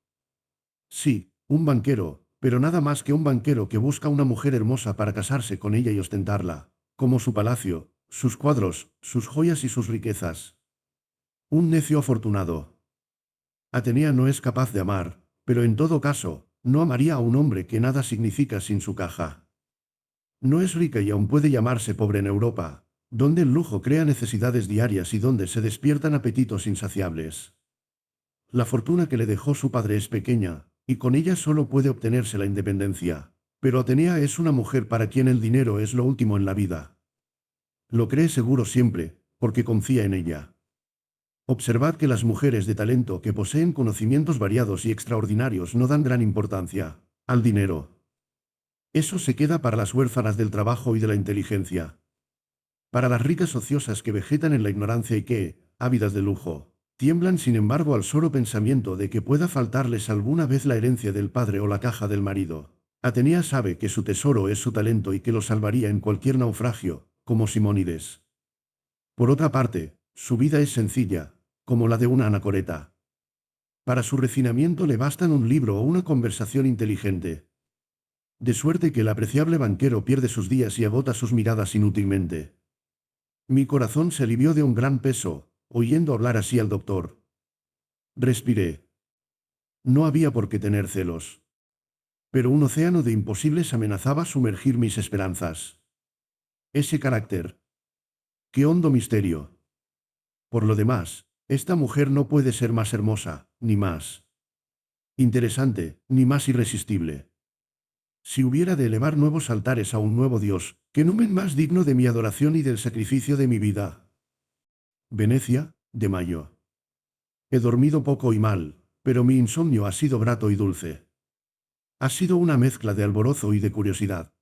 Sí, un banquero, pero nada más que un banquero que busca una mujer hermosa para casarse con ella y ostentarla, como su palacio, sus cuadros, sus joyas y sus riquezas. Un necio afortunado. Atenea no es capaz de amar, pero en todo caso, no amaría a un hombre que nada significa sin su caja. No es rica y aún puede llamarse pobre en Europa, donde el lujo crea necesidades diarias y donde se despiertan apetitos insaciables. La fortuna que le dejó su padre es pequeña, y con ella solo puede obtenerse la independencia. Pero Atenea es una mujer para quien el dinero es lo último en la vida. Lo cree seguro siempre, porque confía en ella. Observad que las mujeres de talento que poseen conocimientos variados y extraordinarios no dan gran importancia al dinero. Eso se queda para las huérfanas del trabajo y de la inteligencia. Para las ricas ociosas que vegetan en la ignorancia y que, ávidas de lujo, tiemblan sin embargo al solo pensamiento de que pueda faltarles alguna vez la herencia del padre o la caja del marido. Atenea sabe que su tesoro es su talento y que lo salvaría en cualquier naufragio, como Simónides. Por otra parte, su vida es sencilla, como la de una anacoreta. Para su refinamiento le bastan un libro o una conversación inteligente. De suerte que el apreciable banquero pierde sus días y agota sus miradas inútilmente. Mi corazón se alivió de un gran peso, oyendo hablar así al doctor. Respiré. No había por qué tener celos. Pero un océano de imposibles amenazaba sumergir mis esperanzas. Ese carácter. Qué hondo misterio. Por lo demás, esta mujer no puede ser más hermosa, ni más interesante, ni más irresistible. Si hubiera de elevar nuevos altares a un nuevo Dios, ¿qué numen más digno de mi adoración y del sacrificio de mi vida? Venecia, de mayo. He dormido poco y mal, pero mi insomnio ha sido grato y dulce. Ha sido una mezcla de alborozo y de curiosidad.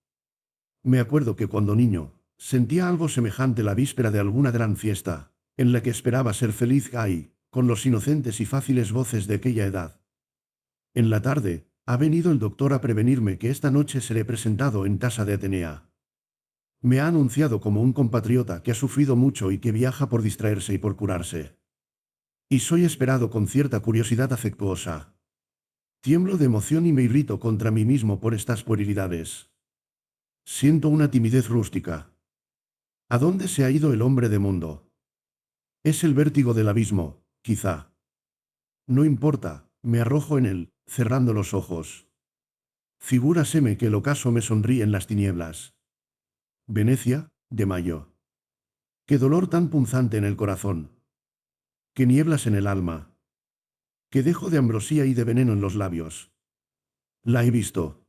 Me acuerdo que cuando niño, sentía algo semejante la víspera de alguna gran fiesta, en la que esperaba ser feliz ahí, con los inocentes y fáciles voces de aquella edad. En la tarde, ha venido el doctor a prevenirme que esta noche seré presentado en casa de Atenea. Me ha anunciado como un compatriota que ha sufrido mucho y que viaja por distraerse y por curarse. Y soy esperado con cierta curiosidad afectuosa. Tiemblo de emoción y me irrito contra mí mismo por estas puerilidades. Siento una timidez rústica. ¿A dónde se ha ido el hombre de mundo? Es el vértigo del abismo, quizá. No importa, me arrojo en él, cerrando los ojos. Figúraseme que el ocaso me sonríe en las tinieblas. Venecia, de mayo. Qué dolor tan punzante en el corazón. Qué nieblas en el alma. Qué dejo de ambrosía y de veneno en los labios. La he visto.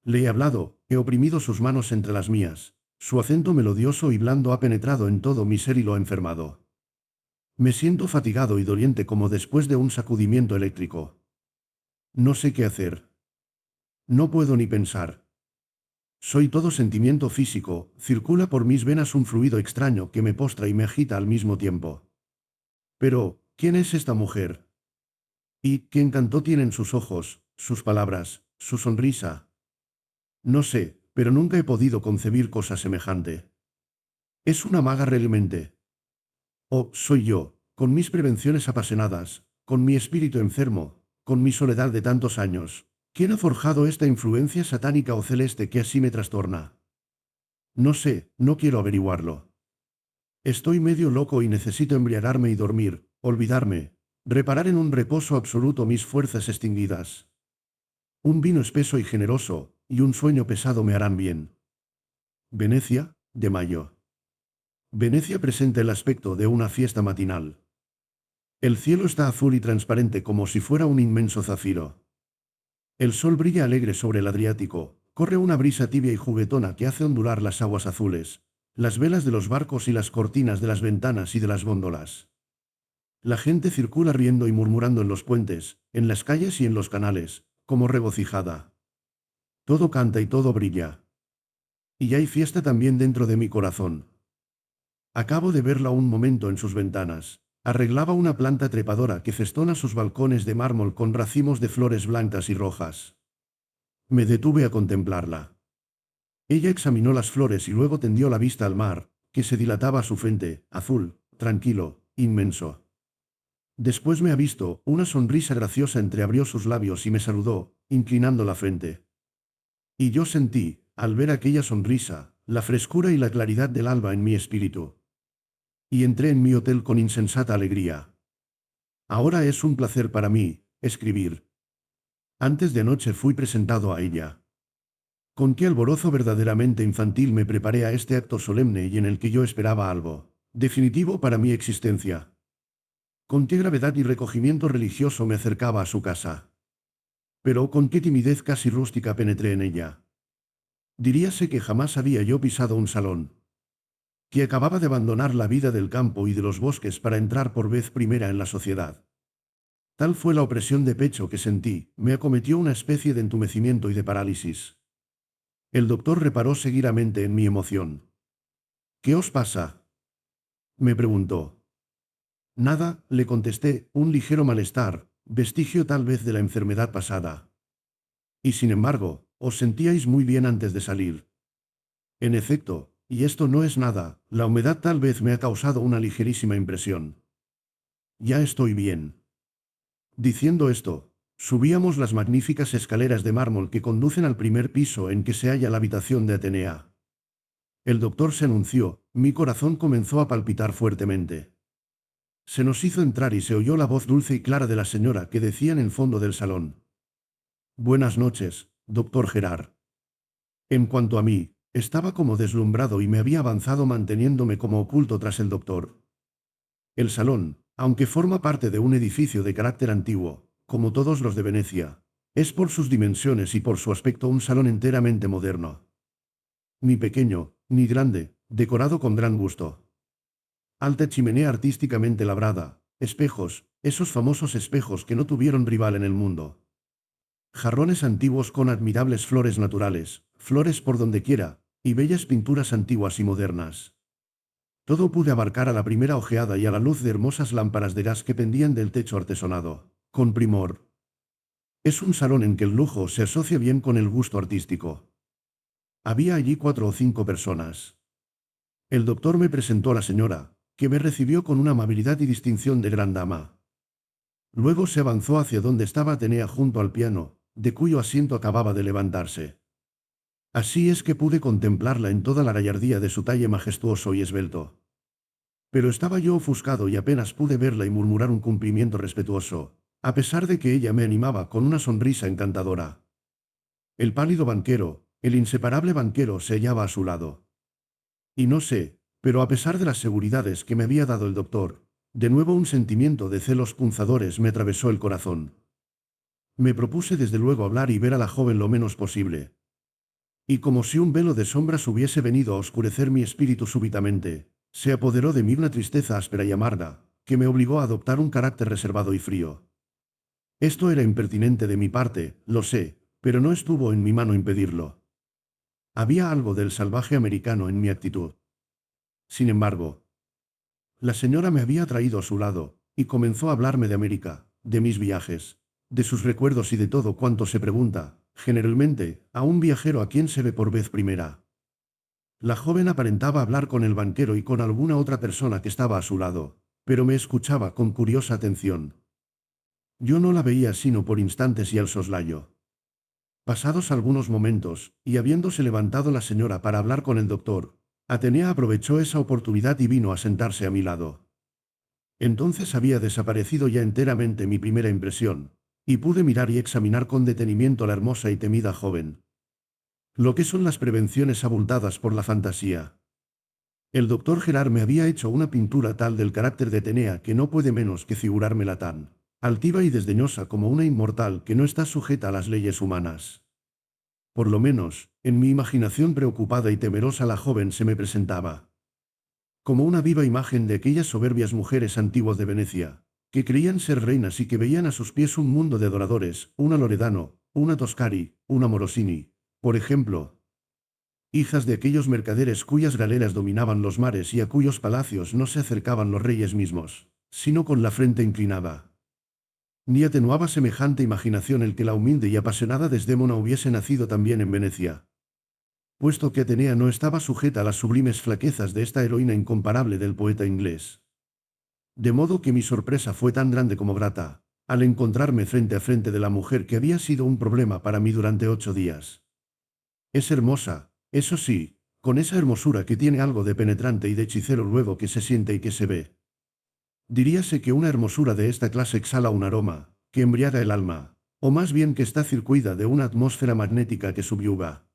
Le he hablado, he oprimido sus manos entre las mías. Su acento melodioso y blando ha penetrado en todo mi ser y lo ha enfermado. Me siento fatigado y doliente como después de un sacudimiento eléctrico. No sé qué hacer. No puedo ni pensar. Soy todo sentimiento físico, circula por mis venas un fluido extraño que me postra y me agita al mismo tiempo. Pero, ¿quién es esta mujer? ¿Y qué encanto tienen sus ojos, sus palabras, su sonrisa? No sé, pero nunca he podido concebir cosa semejante. ¿Es una maga realmente? ¿O soy yo, con mis prevenciones apasionadas, con mi espíritu enfermo, con mi soledad de tantos años? ¿Quién ha forjado esta influencia satánica o celeste que así me trastorna? No sé, no quiero averiguarlo. Estoy medio loco y necesito embriagarme y dormir, olvidarme, reparar en un reposo absoluto mis fuerzas extinguidas. Un vino espeso y generoso, y un sueño pesado me harán bien. Venecia, de mayo. Venecia presenta el aspecto de una fiesta matinal. El cielo está azul y transparente como si fuera un inmenso zafiro. El sol brilla alegre sobre el Adriático, corre una brisa tibia y juguetona que hace ondular las aguas azules, las velas de los barcos y las cortinas de las ventanas y de las góndolas. La gente circula riendo y murmurando en los puentes, en las calles y en los canales, como regocijada. Todo canta y todo brilla. Y hay fiesta también dentro de mi corazón. Acabo de verla un momento en sus ventanas. Arreglaba una planta trepadora que festona sus balcones de mármol con racimos de flores blancas y rojas. Me detuve a contemplarla. Ella examinó las flores y luego tendió la vista al mar, que se dilataba a su frente, azul, tranquilo, inmenso. Después me ha visto, una sonrisa graciosa entreabrió sus labios y me saludó, inclinando la frente. Y yo sentí, al ver aquella sonrisa, la frescura y la claridad del alba en mi espíritu. Y entré en mi hotel con insensata alegría. Ahora es un placer para mí, escribir. Antes de anoche fui presentado a ella. Con qué alborozo verdaderamente infantil me preparé a este acto solemne y en el que yo esperaba algo definitivo para mi existencia. Con qué gravedad y recogimiento religioso me acercaba a su casa. Pero con qué timidez casi rústica penetré en ella. Diríase que jamás había yo pisado un salón. Que acababa de abandonar la vida del campo y de los bosques para entrar por vez primera en la sociedad. Tal fue la opresión de pecho que sentí, me acometió una especie de entumecimiento y de parálisis. El doctor reparó seguidamente en mi emoción. ¿Qué os pasa? Me preguntó. Nada, le contesté, un ligero malestar, vestigio tal vez de la enfermedad pasada. Y sin embargo, os sentíais muy bien antes de salir. En efecto, y esto no es nada, la humedad tal vez me ha causado una ligerísima impresión. Ya estoy bien. Diciendo esto, subíamos las magníficas escaleras de mármol que conducen al primer piso en que se halla la habitación de Atenea. El doctor se anunció, mi corazón comenzó a palpitar fuertemente. Se nos hizo entrar y se oyó la voz dulce y clara de la señora que decía en el fondo del salón. Buenas noches, doctor Gerard. En cuanto a mí, estaba como deslumbrado y me había avanzado manteniéndome como oculto tras el doctor. El salón, aunque forma parte de un edificio de carácter antiguo, como todos los de Venecia, es por sus dimensiones y por su aspecto un salón enteramente moderno. Ni pequeño, ni grande, decorado con gran gusto. Alta chimenea artísticamente labrada, espejos, esos famosos espejos que no tuvieron rival en el mundo. Jarrones antiguos con admirables flores naturales, flores por donde quiera, y bellas pinturas antiguas y modernas. Todo pude abarcar a la primera ojeada y a la luz de hermosas lámparas de gas que pendían del techo artesonado, con primor. Es un salón en que el lujo se asocia bien con el gusto artístico. Había allí 4 o 5 personas. El doctor me presentó a la señora, que me recibió con una amabilidad y distinción de gran dama. Luego se avanzó hacia donde estaba Atenea junto al piano, de cuyo asiento acababa de levantarse. Así es que pude contemplarla en toda la gallardía de su talle majestuoso y esbelto. Pero estaba yo ofuscado y apenas pude verla y murmurar un cumplimiento respetuoso, a pesar de que ella me animaba con una sonrisa encantadora. El pálido banquero, el inseparable banquero se hallaba a su lado. Y no sé, pero a pesar de las seguridades que me había dado el doctor, de nuevo un sentimiento de celos punzadores me atravesó el corazón. Me propuse desde luego hablar y ver a la joven lo menos posible. Y como si un velo de sombras hubiese venido a oscurecer mi espíritu súbitamente, se apoderó de mí una tristeza áspera y amarga, que me obligó a adoptar un carácter reservado y frío. Esto era impertinente de mi parte, lo sé, pero no estuvo en mi mano impedirlo. Había algo del salvaje americano en mi actitud. Sin embargo, la señora me había traído a su lado, y comenzó a hablarme de América, de mis viajes, de sus recuerdos y de todo cuanto se pregunta, generalmente, a un viajero a quien se ve por vez primera. La joven aparentaba hablar con el banquero y con alguna otra persona que estaba a su lado, pero me escuchaba con curiosa atención. Yo no la veía sino por instantes y al soslayo. Pasados algunos momentos, y habiéndose levantado la señora para hablar con el doctor, Atenea aprovechó esa oportunidad y vino a sentarse a mi lado. Entonces había desaparecido ya enteramente mi primera impresión, y pude mirar y examinar con detenimiento a la hermosa y temida joven. Lo que son las prevenciones abultadas por la fantasía. El doctor Gerard me había hecho una pintura tal del carácter de Atenea que no puede menos que figurármela tan altiva y desdeñosa como una inmortal que no está sujeta a las leyes humanas. Por lo menos, en mi imaginación preocupada y temerosa la joven se me presentaba como una viva imagen de aquellas soberbias mujeres antiguas de Venecia, que creían ser reinas y que veían a sus pies un mundo de adoradores, una Loredano, una Toscari, una Morosini, por ejemplo, hijas de aquellos mercaderes cuyas galeras dominaban los mares y a cuyos palacios no se acercaban los reyes mismos, sino con la frente inclinada. Ni atenuaba semejante imaginación el que la humilde y apasionada Desdémona hubiese nacido también en Venecia, puesto que Atenea no estaba sujeta a las sublimes flaquezas de esta heroína incomparable del poeta inglés. De modo que mi sorpresa fue tan grande como grata, al encontrarme frente a frente de la mujer que había sido un problema para mí durante 8 días. Es hermosa, eso sí, con esa hermosura que tiene algo de penetrante y de hechicero luego que se siente y que se ve. Diríase que una hermosura de esta clase exhala un aroma, que embriaga el alma, o más bien que está circuida de una atmósfera magnética que subyuga.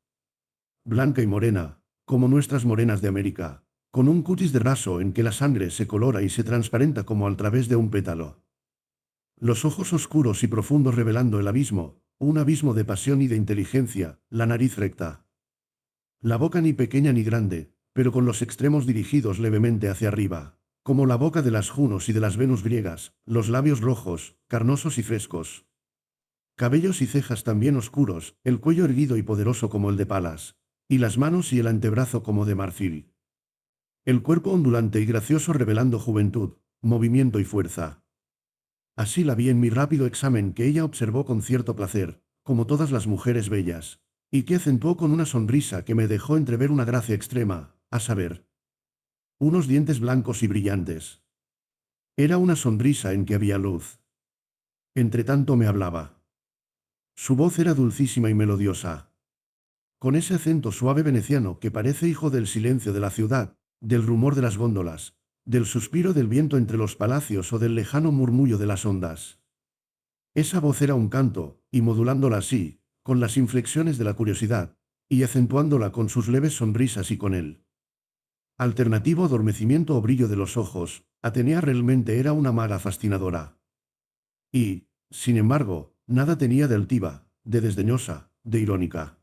Blanca y morena, como nuestras morenas de América, con un cutis de raso en que la sangre se colora y se transparenta como al través de un pétalo. Los ojos oscuros y profundos revelando el abismo, un abismo de pasión y de inteligencia, la nariz recta. La boca ni pequeña ni grande, pero con los extremos dirigidos levemente hacia arriba, como la boca de las Junos y de las Venus griegas, los labios rojos, carnosos y frescos. Cabellos y cejas también oscuros, el cuello erguido y poderoso como el de Palas, y las manos y el antebrazo como de marfil. El cuerpo ondulante y gracioso revelando juventud, movimiento y fuerza. Así la vi en mi rápido examen que ella observó con cierto placer, como todas las mujeres bellas, y que acentuó con una sonrisa que me dejó entrever una gracia extrema, a saber, unos dientes blancos y brillantes. Era una sonrisa en que había luz. Entretanto me hablaba. Su voz era dulcísima y melodiosa, con ese acento suave veneciano que parece hijo del silencio de la ciudad, del rumor de las góndolas, del suspiro del viento entre los palacios o del lejano murmullo de las ondas. Esa voz era un canto, y modulándola así, con las inflexiones de la curiosidad, y acentuándola con sus leves sonrisas y con el alternativo adormecimiento o brillo de los ojos, Atenea realmente era una maga fascinadora. Y, sin embargo, nada tenía de altiva, de desdeñosa, de irónica.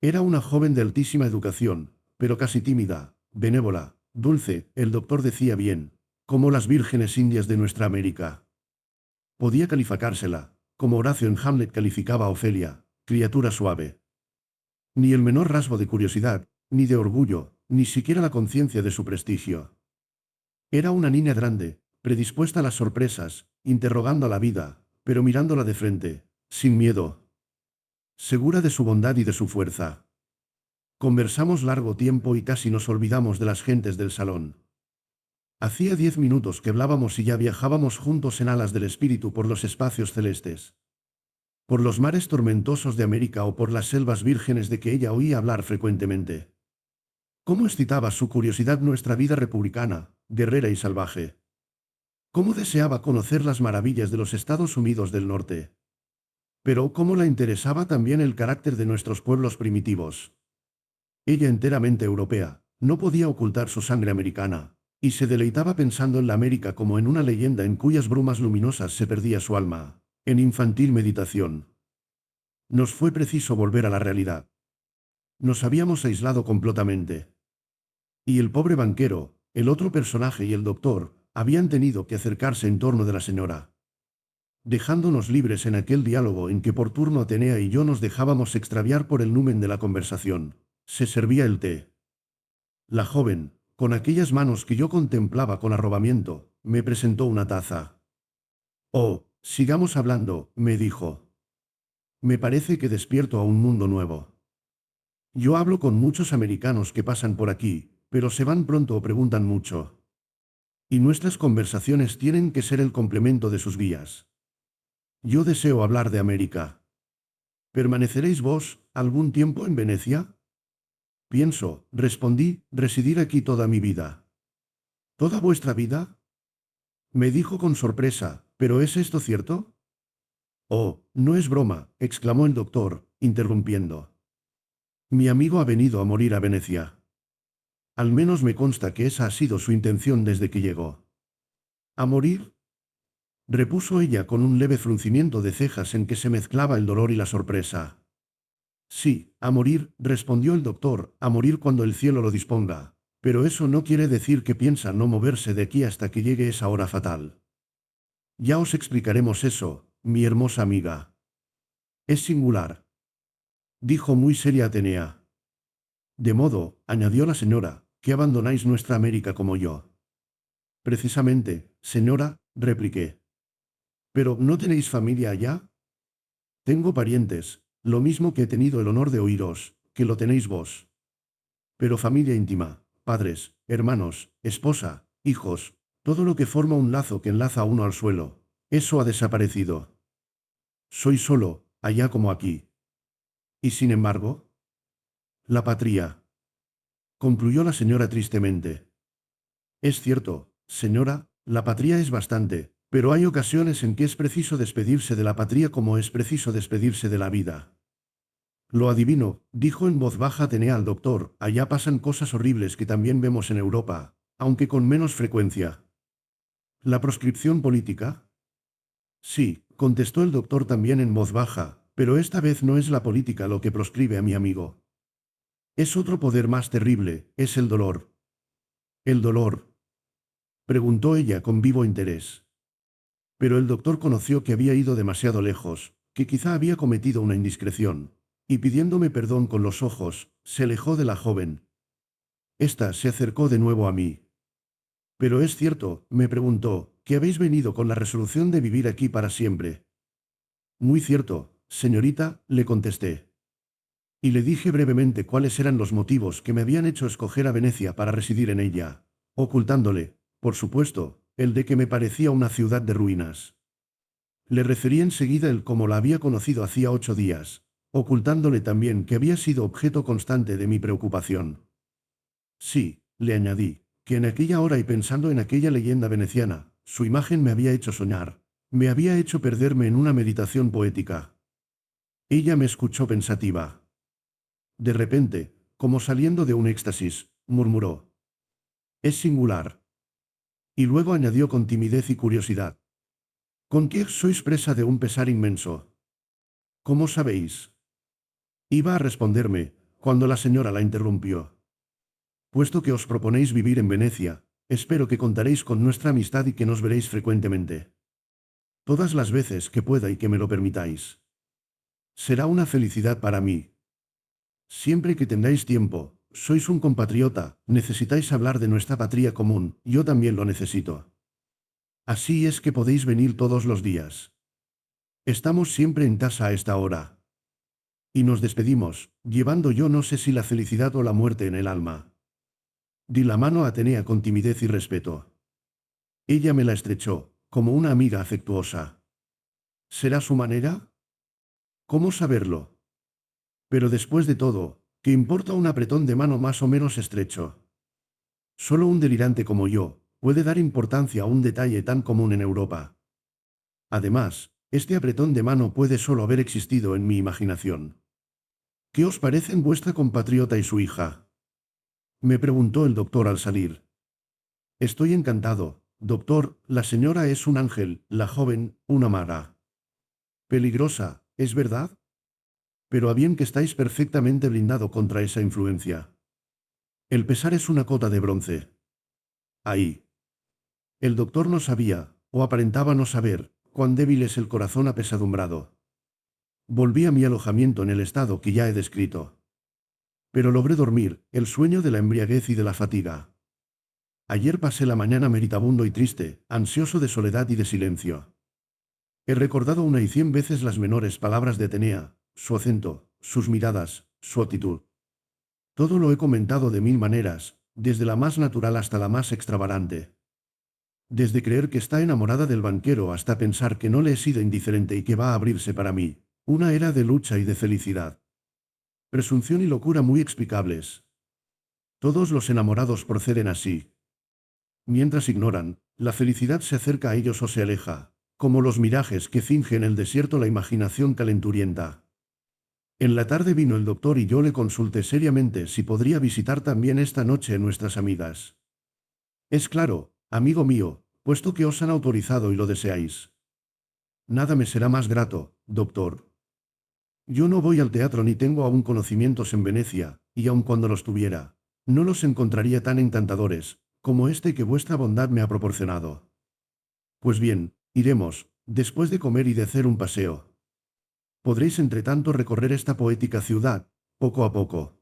Era una joven de altísima educación, pero casi tímida, benévola, dulce, el doctor decía bien, como las vírgenes indias de nuestra América. Podía calificársela, como Horacio en Hamlet calificaba a Ofelia, criatura suave. Ni el menor rasgo de curiosidad, ni de orgullo, ni siquiera la conciencia de su prestigio. Era una niña grande, predispuesta a las sorpresas, interrogando a la vida, pero mirándola de frente, sin miedo, segura de su bondad y de su fuerza. Conversamos largo tiempo y casi nos olvidamos de las gentes del salón. Hacía 10 minutos que hablábamos y ya viajábamos juntos en alas del espíritu por los espacios celestes, por los mares tormentosos de América o por las selvas vírgenes de que ella oía hablar frecuentemente. ¿Cómo excitaba su curiosidad nuestra vida republicana, guerrera y salvaje? ¿Cómo deseaba conocer las maravillas de los Estados Unidos del Norte? Pero cómo la interesaba también el carácter de nuestros pueblos primitivos. Ella enteramente europea, no podía ocultar su sangre americana, y se deleitaba pensando en la América como en una leyenda en cuyas brumas luminosas se perdía su alma, en infantil meditación. Nos fue preciso volver a la realidad. Nos habíamos aislado completamente. Y el pobre banquero, el otro personaje y el doctor, habían tenido que acercarse en torno de la señora, dejándonos libres en aquel diálogo en que por turno Atenea y yo nos dejábamos extraviar por el numen de la conversación. Se servía el té. La joven, con aquellas manos que yo contemplaba con arrobamiento, me presentó una taza. Oh, sigamos hablando, me dijo. Me parece que despierto a un mundo nuevo. Yo hablo con muchos americanos que pasan por aquí, pero se van pronto o preguntan mucho. Y nuestras conversaciones tienen que ser el complemento de sus guías. Yo deseo hablar de América. ¿Permaneceréis vos algún tiempo en Venecia? Pienso, respondí, residir aquí toda mi vida. ¿Toda vuestra vida? Me dijo con sorpresa, ¿pero es esto cierto? Oh, no es broma, exclamó el doctor, interrumpiendo. Mi amigo ha venido a morir a Venecia. Al menos me consta que esa ha sido su intención desde que llegó. ¿A morir? Repuso ella con un leve fruncimiento de cejas en que se mezclaba el dolor y la sorpresa. Sí, a morir, respondió el doctor, a morir cuando el cielo lo disponga. Pero eso no quiere decir que piensa no moverse de aquí hasta que llegue esa hora fatal. Ya os explicaremos eso, mi hermosa amiga. Es singular, dijo muy seria Atenea. De modo, añadió la señora, que abandonáis nuestra América como yo. Precisamente, señora, repliqué. ¿Pero no tenéis familia allá? Tengo parientes, lo mismo que he tenido el honor de oíros, que lo tenéis vos. Pero familia íntima, padres, hermanos, esposa, hijos, todo lo que forma un lazo que enlaza a uno al suelo, eso ha desaparecido. Soy solo, allá como aquí. Y sin embargo, la patria, concluyó la señora tristemente. Es cierto, señora, la patria es bastante, pero hay ocasiones en que es preciso despedirse de la patria como es preciso despedirse de la vida. Lo adivino, dijo en voz baja Atenea al doctor, allá pasan cosas horribles que también vemos en Europa, aunque con menos frecuencia. ¿La proscripción política? Sí, contestó el doctor también en voz baja, pero esta vez no es la política lo que proscribe a mi amigo. Es otro poder más terrible, es el dolor. ¿El dolor? Preguntó ella con vivo interés. Pero el doctor conoció que había ido demasiado lejos, que quizá había cometido una indiscreción, y pidiéndome perdón con los ojos, se alejó de la joven. Esta se acercó de nuevo a mí. Pero es cierto, me preguntó, que habéis venido con la resolución de vivir aquí para siempre. Muy cierto, señorita, le contesté. Y le dije brevemente cuáles eran los motivos que me habían hecho escoger a Venecia para residir en ella, ocultándole, por supuesto, el de que me parecía una ciudad de ruinas. Le referí enseguida el cómo la había conocido hacía 8 días, ocultándole también que había sido objeto constante de mi preocupación. Sí, le añadí, que en aquella hora y pensando en aquella leyenda veneciana, su imagen me había hecho soñar, me había hecho perderme en una meditación poética. Ella me escuchó pensativa. De repente, como saliendo de un éxtasis, murmuró. Es singular. Y luego añadió con timidez y curiosidad. ¿Con qué sois presa de un pesar inmenso? ¿Cómo sabéis? Iba a responderme, cuando la señora la interrumpió. Puesto que os proponéis vivir en Venecia, espero que contaréis con nuestra amistad y que nos veréis frecuentemente. Todas las veces que pueda y que me lo permitáis. Será una felicidad para mí. Siempre que tengáis tiempo, sois un compatriota, necesitáis hablar de nuestra patria común, yo también lo necesito. Así es que podéis venir todos los días. Estamos siempre en casa a esta hora. Y nos despedimos, llevando yo no sé si la felicidad o la muerte en el alma. Di la mano a Atenea con timidez y respeto. Ella me la estrechó, como una amiga afectuosa. ¿Será su manera? ¿Cómo saberlo? Pero después de todo, ¿qué importa un apretón de mano más o menos estrecho? Solo un delirante como yo puede dar importancia a un detalle tan común en Europa. Además, este apretón de mano puede solo haber existido en mi imaginación. ¿Qué os parecen vuestra compatriota y su hija? Me preguntó el doctor al salir. Estoy encantado, doctor, la señora es un ángel, la joven, una maga. Peligrosa, ¿es verdad? Pero a bien que estáis perfectamente blindado contra esa influencia. El pesar es una cota de bronce. Ahí. El doctor no sabía, o aparentaba no saber, cuán débil es el corazón apesadumbrado. Volví a mi alojamiento en el estado que ya he descrito. Pero logré dormir, el sueño de la embriaguez y de la fatiga. Ayer pasé la mañana meditabundo y triste, ansioso de soledad y de silencio. He recordado una y 100 veces las menores palabras de Atenea, su acento, sus miradas, su actitud. Todo lo he comentado de 1000 maneras, desde la más natural hasta la más extravagante. Desde creer que está enamorada del banquero hasta pensar que no le he sido indiferente y que va a abrirse para mí. Una era de lucha y de felicidad. Presunción y locura muy explicables. Todos los enamorados proceden así. Mientras ignoran, la felicidad se acerca a ellos o se aleja, como los mirajes que finge en el desierto la imaginación calenturienta. En la tarde vino el doctor y yo le consulté seriamente si podría visitar también esta noche nuestras amigas. Es claro, amigo mío, puesto que os han autorizado y lo deseáis. Nada me será más grato, doctor. Yo no voy al teatro ni tengo aún conocimientos en Venecia, y aun cuando los tuviera, no los encontraría tan encantadores, como este que vuestra bondad me ha proporcionado. Pues bien, iremos, después de comer y de hacer un paseo. Podréis entre tanto recorrer esta poética ciudad, poco a poco.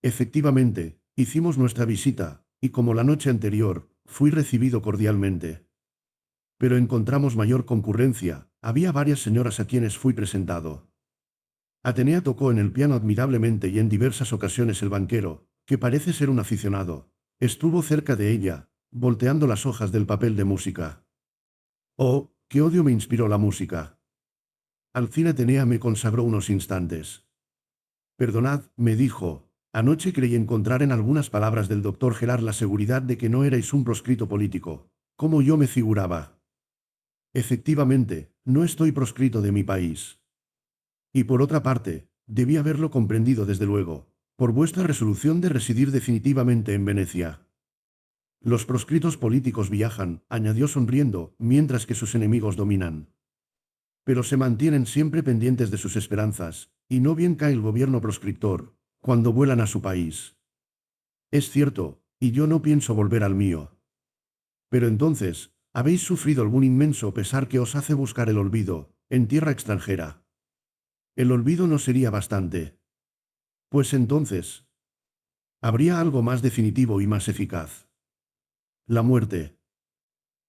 Efectivamente, hicimos nuestra visita, y como la noche anterior, fui recibido cordialmente. Pero encontramos mayor concurrencia, había varias señoras a quienes fui presentado. Atenea tocó en el piano admirablemente y en diversas ocasiones el banquero, que parece ser un aficionado, estuvo cerca de ella, volteando las hojas del papel de música. Oh, qué odio me inspiró la música. Al fin Atenea me consagró unos instantes. Perdonad, me dijo, anoche creí encontrar en algunas palabras del doctor Gerard la seguridad de que no erais un proscrito político, como yo me figuraba. Efectivamente, no estoy proscrito de mi país. Y por otra parte, debí haberlo comprendido desde luego, por vuestra resolución de residir definitivamente en Venecia. Los proscritos políticos viajan, añadió sonriendo, mientras que sus enemigos dominan. Pero se mantienen siempre pendientes de sus esperanzas, y no bien cae el gobierno proscriptor, cuando vuelan a su país. Es cierto, y yo no pienso volver al mío. Pero entonces, ¿habéis sufrido algún inmenso pesar que os hace buscar el olvido, en tierra extranjera? El olvido no sería bastante. Pues entonces, habría algo más definitivo y más eficaz. La muerte.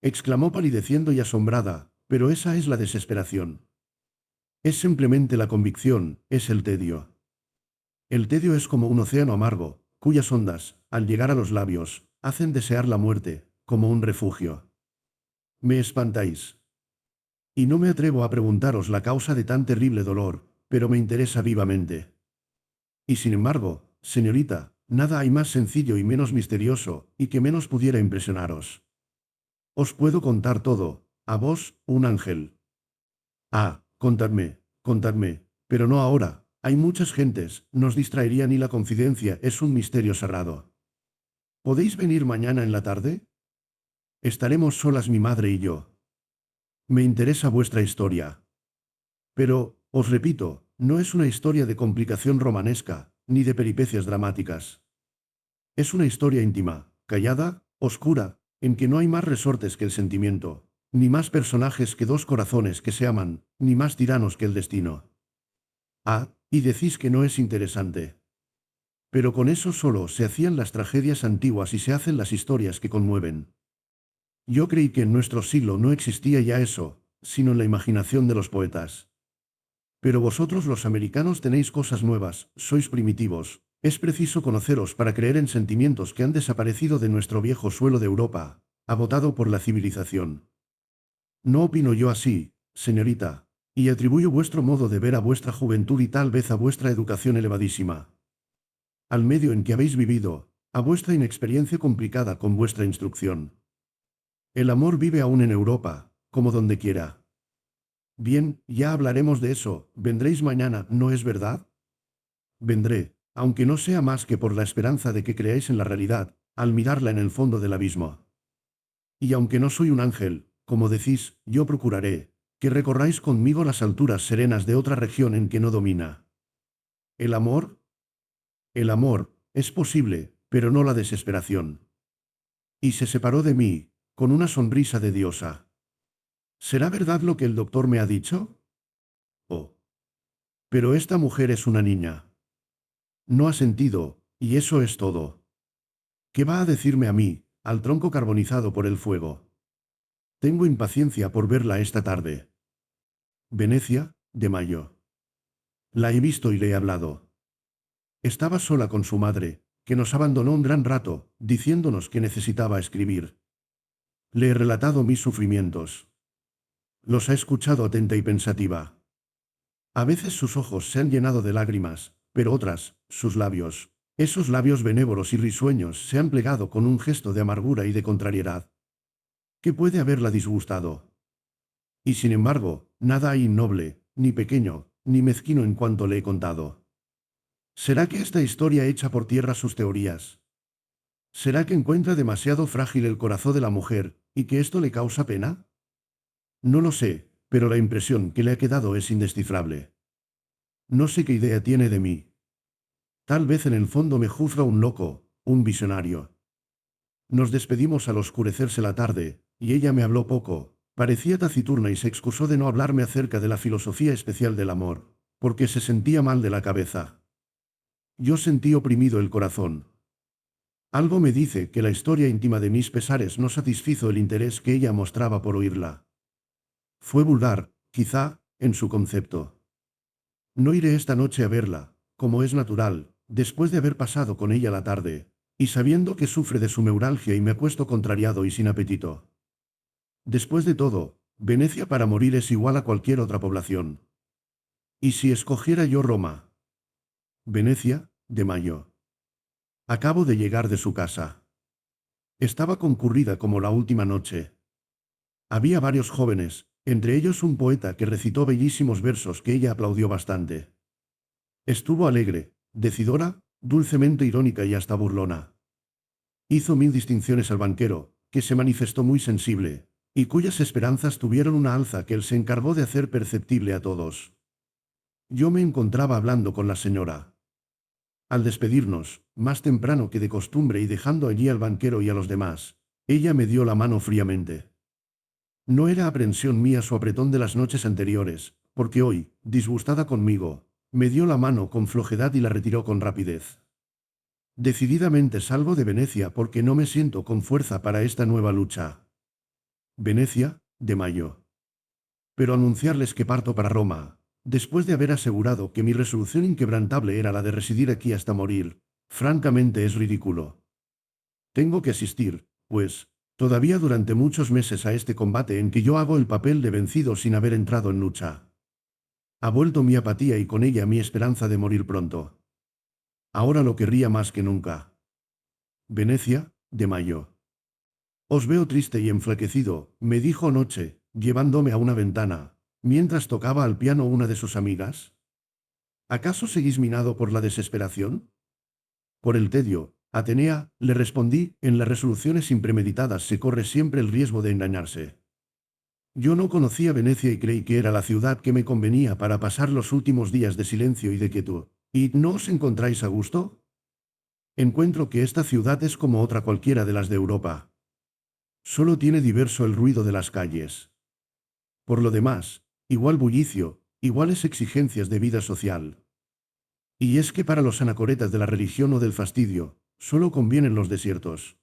Exclamó palideciendo y asombrada, pero esa es la desesperación. Es simplemente la convicción, es el tedio. El tedio es como un océano amargo, cuyas ondas, al llegar a los labios, hacen desear la muerte, como un refugio. Me espantáis. Y no me atrevo a preguntaros la causa de tan terrible dolor, pero me interesa vivamente. Y sin embargo, señorita, nada hay más sencillo y menos misterioso, y que menos pudiera impresionaros. Os puedo contar todo, a vos, un ángel. Ah, contadme, contadme, pero no ahora. Hay muchas gentes, nos distraerían y la confidencia es un misterio sagrado. ¿Podéis venir mañana en la tarde? Estaremos solas mi madre y yo. Me interesa vuestra historia. Pero, os repito, no es una historia de complicación romanesca, ni de peripecias dramáticas. Es una historia íntima, callada, oscura, en que no hay más resortes que el sentimiento, ni más personajes que dos corazones que se aman, ni más tiranos que el destino. Ah, y decís que no es interesante. Pero con eso solo se hacían las tragedias antiguas y se hacen las historias que conmueven. Yo creí que en nuestro siglo no existía ya eso, sino en la imaginación de los poetas. Pero vosotros los americanos tenéis cosas nuevas, sois primitivos. Es preciso conoceros para creer en sentimientos que han desaparecido de nuestro viejo suelo de Europa, agotado por la civilización. No opino yo así, señorita, y atribuyo vuestro modo de ver a vuestra juventud y tal vez a vuestra educación elevadísima. Al medio en que habéis vivido, a vuestra inexperiencia complicada con vuestra instrucción. El amor vive aún en Europa, como donde quiera. Bien, ya hablaremos de eso, vendréis mañana, ¿no es verdad? Vendré, aunque no sea más que por la esperanza de que creáis en la realidad, al mirarla en el fondo del abismo. Y aunque no soy un ángel, como decís, yo procuraré, que recorráis conmigo las alturas serenas de otra región en que no domina. ¿El amor? El amor, es posible, pero no la desesperación. Y se separó de mí, con una sonrisa de diosa. ¿Será verdad lo que el doctor me ha dicho? Oh. Pero esta mujer es una niña. No ha sentido, y eso es todo. ¿Qué va a decirme a mí, al tronco carbonizado por el fuego. Tengo impaciencia por verla esta tarde. Venecia, de mayo. La he visto y le he hablado. Estaba sola con su madre, que nos abandonó un gran rato, diciéndonos que necesitaba escribir. Le he relatado mis sufrimientos. Los ha escuchado atenta y pensativa. A veces sus ojos se han llenado de lágrimas, pero otras, sus labios, esos labios benévolos y risueños, se han plegado con un gesto de amargura y de contrariedad. ¿Qué puede haberla disgustado? Y sin embargo, nada hay innoble, ni pequeño, ni mezquino en cuanto le he contado. ¿Será que esta historia echa por tierra sus teorías? ¿Será que encuentra demasiado frágil el corazón de la mujer, y que esto le causa pena? No lo sé, pero la impresión que le ha quedado es indescifrable. No sé qué idea tiene de mí. Tal vez en el fondo me juzga un loco, un visionario. Nos despedimos al oscurecerse la tarde, y ella me habló poco, parecía taciturna y se excusó de no hablarme acerca de la filosofía especial del amor, porque se sentía mal de la cabeza. Yo sentí oprimido el corazón. Algo me dice que la historia íntima de mis pesares no satisfizo el interés que ella mostraba por oírla. Fue vulgar, quizá, en su concepto. No iré esta noche a verla, como es natural, después de haber pasado con ella la tarde, y sabiendo que sufre de su neuralgia y me acuesto contrariado y sin apetito. Después de todo, Venecia para morir es igual a cualquier otra población. ¿Y si escogiera yo Roma? Venecia, de mayo. Acabo de llegar de su casa. Estaba concurrida como la última noche. Había varios jóvenes, entre ellos un poeta que recitó bellísimos versos que ella aplaudió bastante. Estuvo alegre, decidora, dulcemente irónica y hasta burlona. Hizo 1000 distinciones al banquero, que se manifestó muy sensible, y cuyas esperanzas tuvieron una alza que él se encargó de hacer perceptible a todos. Yo me encontraba hablando con la señora. Al despedirnos, más temprano que de costumbre y dejando allí al banquero y a los demás, ella me dio la mano fríamente. No era aprensión mía su apretón de las noches anteriores, porque hoy, disgustada conmigo, me dio la mano con flojedad y la retiró con rapidez. Decididamente salgo de Venecia porque no me siento con fuerza para esta nueva lucha. Venecia, de mayo. Pero anunciarles que parto para Roma, después de haber asegurado que mi resolución inquebrantable era la de residir aquí hasta morir, francamente es ridículo. Tengo que asistir, pues, todavía durante muchos meses a este combate en que yo hago el papel de vencido sin haber entrado en lucha. Ha vuelto mi apatía y con ella mi esperanza de morir pronto. Ahora lo querría más que nunca. Venecia, de mayo. Os veo triste y enflaquecido, me dijo anoche, llevándome a una ventana, mientras tocaba al piano una de sus amigas. ¿Acaso seguís minado por la desesperación? Por el tedio, Atenea, le respondí, en las resoluciones impremeditadas se corre siempre el riesgo de engañarse. Yo no conocía Venecia y creí que era la ciudad que me convenía para pasar los últimos días de silencio y de quietud. ¿Y no os encontráis a gusto? Encuentro que esta ciudad es como otra cualquiera de las de Europa. Solo tiene diverso el ruido de las calles. Por lo demás, igual bullicio, iguales exigencias de vida social. Y es que para los anacoretas de la religión o del fastidio, solo convienen los desiertos.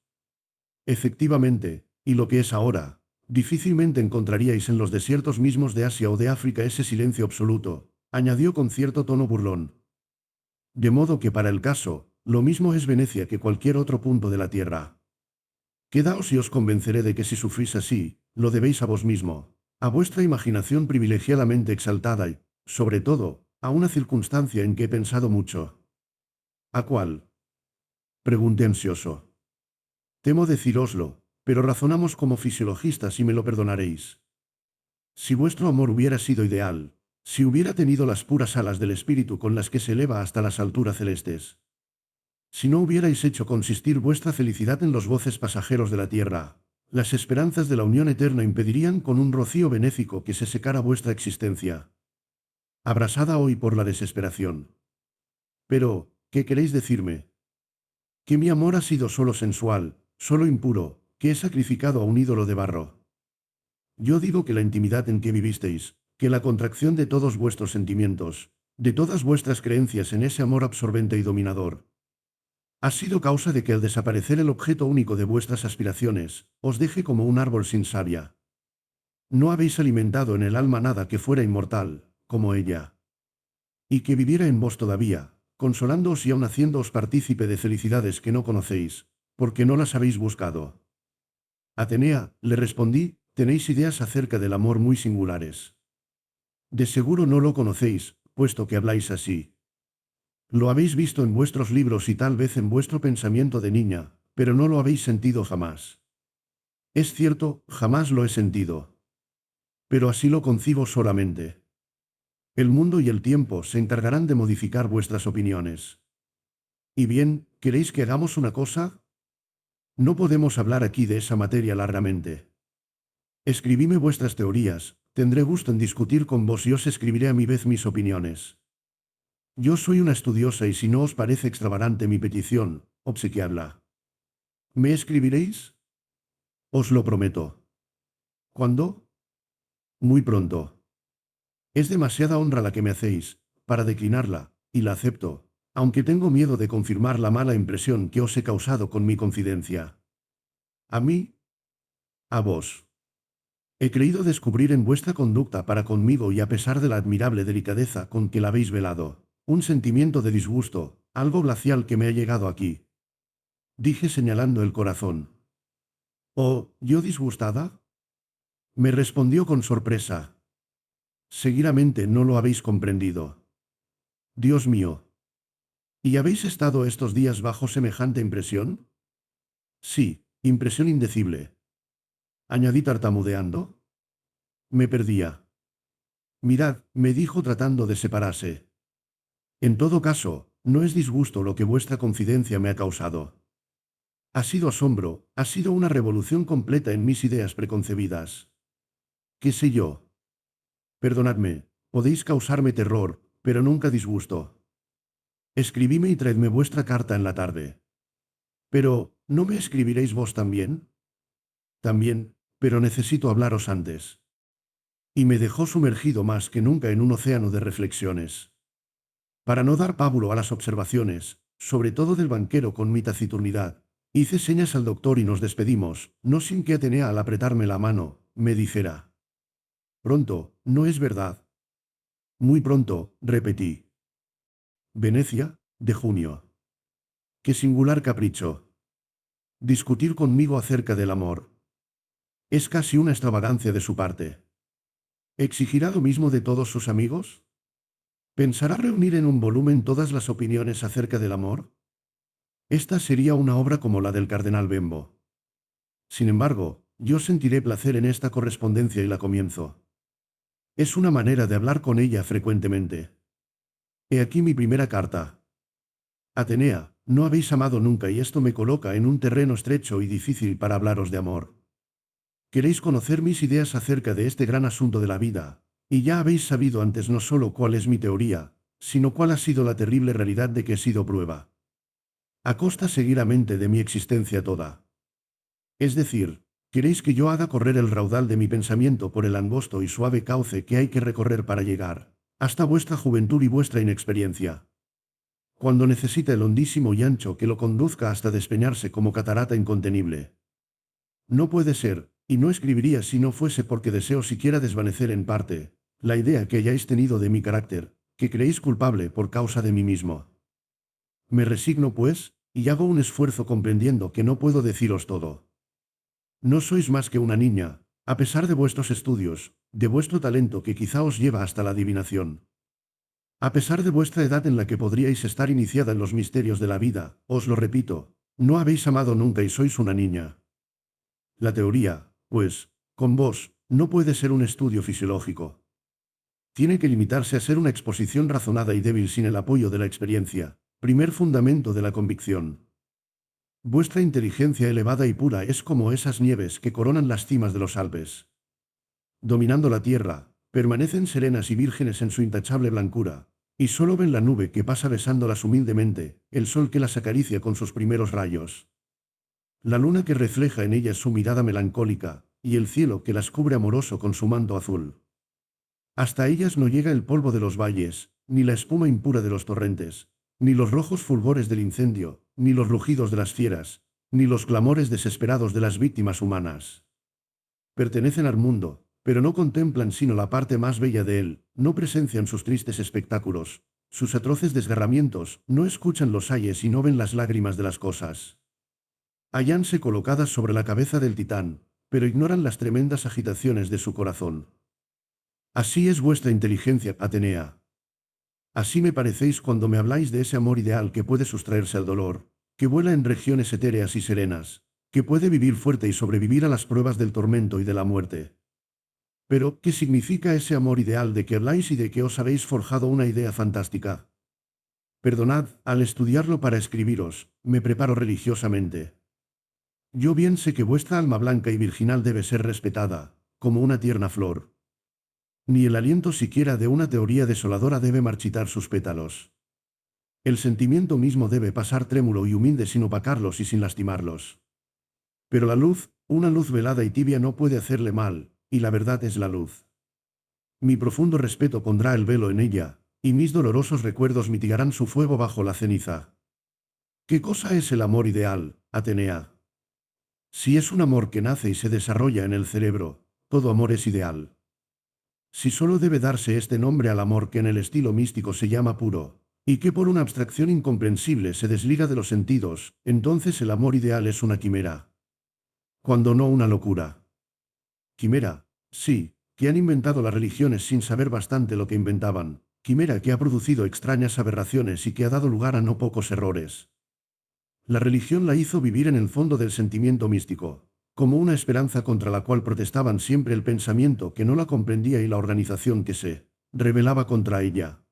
Efectivamente, y lo que es ahora, difícilmente encontraríais en los desiertos mismos de Asia o de África ese silencio absoluto, añadió con cierto tono burlón. De modo que para el caso, lo mismo es Venecia que cualquier otro punto de la tierra. Quedaos y os convenceré de que si sufrís así, lo debéis a vos mismo, a vuestra imaginación privilegiadamente exaltada y, sobre todo, a una circunstancia en que he pensado mucho. ¿A cuál? Pregunté ansioso. Temo decíroslo, pero razonamos como fisiologistas y me lo perdonaréis. Si vuestro amor hubiera sido ideal, si hubiera tenido las puras alas del espíritu con las que se eleva hasta las alturas celestes, si no hubierais hecho consistir vuestra felicidad en los goces pasajeros de la tierra, las esperanzas de la unión eterna impedirían con un rocío benéfico que se secara vuestra existencia, abrasada hoy por la desesperación. Pero, ¿qué queréis decirme? Que mi amor ha sido solo sensual, solo impuro, que he sacrificado a un ídolo de barro. Yo digo que la intimidad en que vivisteis, que la contracción de todos vuestros sentimientos, de todas vuestras creencias en ese amor absorbente y dominador, Ha sido causa de que al desaparecer el objeto único de vuestras aspiraciones, os deje como un árbol sin savia. No habéis alimentado en el alma nada que fuera inmortal, como ella. Y que viviera en vos todavía, consolándoos y aun haciéndoos partícipe de felicidades que no conocéis, porque no las habéis buscado. Atenea, le respondí, tenéis ideas acerca del amor muy singulares. De seguro no lo conocéis, puesto que habláis así. Lo habéis visto en vuestros libros y tal vez en vuestro pensamiento de niña, pero no lo habéis sentido jamás. Es cierto, jamás lo he sentido. Pero así lo concibo solamente. El mundo y el tiempo se encargarán de modificar vuestras opiniones. Y bien, ¿queréis que hagamos una cosa? No podemos hablar aquí de esa materia largamente. Escribime vuestras teorías, tendré gusto en discutir con vos y os escribiré a mi vez mis opiniones. Yo soy una estudiosa y si no os parece extravagante mi petición, obsequiadla. ¿Me escribiréis? Os lo prometo. ¿Cuándo? Muy pronto. Es demasiada honra la que me hacéis, para declinarla, y la acepto, aunque tengo miedo de confirmar la mala impresión que os he causado con mi confidencia. ¿A mí? A vos. He creído descubrir en vuestra conducta para conmigo y a pesar de la admirable delicadeza con que la habéis velado, un sentimiento de disgusto, algo glacial que me ha llegado aquí. Dije señalando el corazón. ¿Oh, yo disgustada? Me respondió con sorpresa. Seguidamente no lo habéis comprendido. Dios mío. ¿Y habéis estado estos días bajo semejante impresión? Sí, impresión indecible. Añadí tartamudeando. Me perdía. Mirad, me dijo tratando de separarse. En todo caso, no es disgusto lo que vuestra confidencia me ha causado. Ha sido asombro, ha sido una revolución completa en mis ideas preconcebidas. ¿Qué sé yo? Perdonadme, podéis causarme terror, pero nunca disgusto. Escribime y traedme vuestra carta en la tarde. Pero, ¿no me escribiréis vos también? También, pero necesito hablaros antes. Y me dejó sumergido más que nunca en un océano de reflexiones. Para no dar pábulo a las observaciones, sobre todo del banquero con mi taciturnidad, hice señas al doctor y nos despedimos, no sin que Atenea al apretarme la mano, me dijera. Pronto, ¿no es verdad? Muy pronto, repetí. Venecia, de junio. Qué singular capricho. Discutir conmigo acerca del amor. Es casi una extravagancia de su parte. ¿Exigirá lo mismo de todos sus amigos? ¿Pensará reunir en un volumen todas las opiniones acerca del amor? Esta sería una obra como la del cardenal Bembo. Sin embargo, yo sentiré placer en esta correspondencia y la comienzo. Es una manera de hablar con ella frecuentemente. He aquí mi primera carta. Atenea, no habéis amado nunca y esto me coloca en un terreno estrecho y difícil para hablaros de amor. Queréis conocer mis ideas acerca de este gran asunto de la vida, y ya habéis sabido antes no solo cuál es mi teoría, sino cuál ha sido la terrible realidad de que he sido prueba. A costa seguidamente de mi existencia toda. Es decir, queréis que yo haga correr el raudal de mi pensamiento por el angosto y suave cauce que hay que recorrer para llegar hasta vuestra juventud y vuestra inexperiencia. Cuando necesita el hondísimo y ancho que lo conduzca hasta despeñarse como catarata incontenible. No puede ser, y no escribiría si no fuese porque deseo siquiera desvanecer en parte la idea que hayáis tenido de mi carácter, que creéis culpable por causa de mí mismo. Me resigno, pues, y hago un esfuerzo comprendiendo que no puedo deciros todo. No sois más que una niña, a pesar de vuestros estudios, de vuestro talento que quizá os lleva hasta la adivinación. A pesar de vuestra edad en la que podríais estar iniciada en los misterios de la vida, os lo repito, no habéis amado nunca y sois una niña. La teoría, pues, con vos, no puede ser un estudio fisiológico. Tiene que limitarse a ser una exposición razonada y débil sin el apoyo de la experiencia, primer fundamento de la convicción. Vuestra inteligencia elevada y pura es como esas nieves que coronan las cimas de los Alpes. Dominando la tierra, permanecen serenas y vírgenes en su intachable blancura, y solo ven la nube que pasa besándolas humildemente, el sol que las acaricia con sus primeros rayos. La luna que refleja en ellas su mirada melancólica, y el cielo que las cubre amoroso con su manto azul. Hasta ellas no llega el polvo de los valles, ni la espuma impura de los torrentes, ni los rojos fulgores del incendio, ni los rugidos de las fieras, ni los clamores desesperados de las víctimas humanas. Pertenecen al mundo, pero no contemplan sino la parte más bella de él, no presencian sus tristes espectáculos, sus atroces desgarramientos, no escuchan los ayes y no ven las lágrimas de las cosas. Hállanse colocadas sobre la cabeza del titán, pero ignoran las tremendas agitaciones de su corazón. Así es vuestra inteligencia, Atenea. Así me parecéis cuando me habláis de ese amor ideal que puede sustraerse al dolor, que vuela en regiones etéreas y serenas, que puede vivir fuerte y sobrevivir a las pruebas del tormento y de la muerte. Pero, ¿qué significa ese amor ideal de que habláis y de que os habéis forjado una idea fantástica? Perdonad, al estudiarlo para escribiros, me preparo religiosamente. Yo bien sé que vuestra alma blanca y virginal debe ser respetada, como una tierna flor. Ni el aliento siquiera de una teoría desoladora debe marchitar sus pétalos. El sentimiento mismo debe pasar trémulo y humilde sin opacarlos y sin lastimarlos. Pero la luz, una luz velada y tibia no puede hacerle mal, y la verdad es la luz. Mi profundo respeto pondrá el velo en ella, y mis dolorosos recuerdos mitigarán su fuego bajo la ceniza. ¿Qué cosa es el amor ideal, Atenea? Si es un amor que nace y se desarrolla en el cerebro, todo amor es ideal. Si solo debe darse este nombre al amor que en el estilo místico se llama puro, y que por una abstracción incomprensible se desliga de los sentidos, entonces el amor ideal es una quimera. Cuando no una locura. Quimera, sí, que han inventado las religiones sin saber bastante lo que inventaban, quimera que ha producido extrañas aberraciones y que ha dado lugar a no pocos errores. La religión la hizo vivir en el fondo del sentimiento místico, como una esperanza contra la cual protestaban siempre el pensamiento que no la comprendía y la organización que se rebelaba contra ella.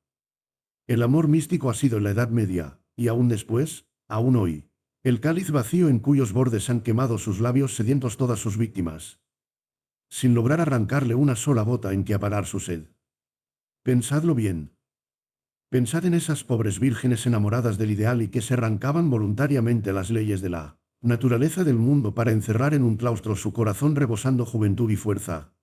El amor místico ha sido en la Edad Media, y aún después, aún hoy, el cáliz vacío en cuyos bordes han quemado sus labios sedientos todas sus víctimas, sin lograr arrancarle una sola gota en que apagar su sed. Pensadlo bien. Pensad en esas pobres vírgenes enamoradas del ideal y que se arrancaban voluntariamente las leyes de la naturaleza del mundo para encerrar en un claustro su corazón rebosando juventud y fuerza,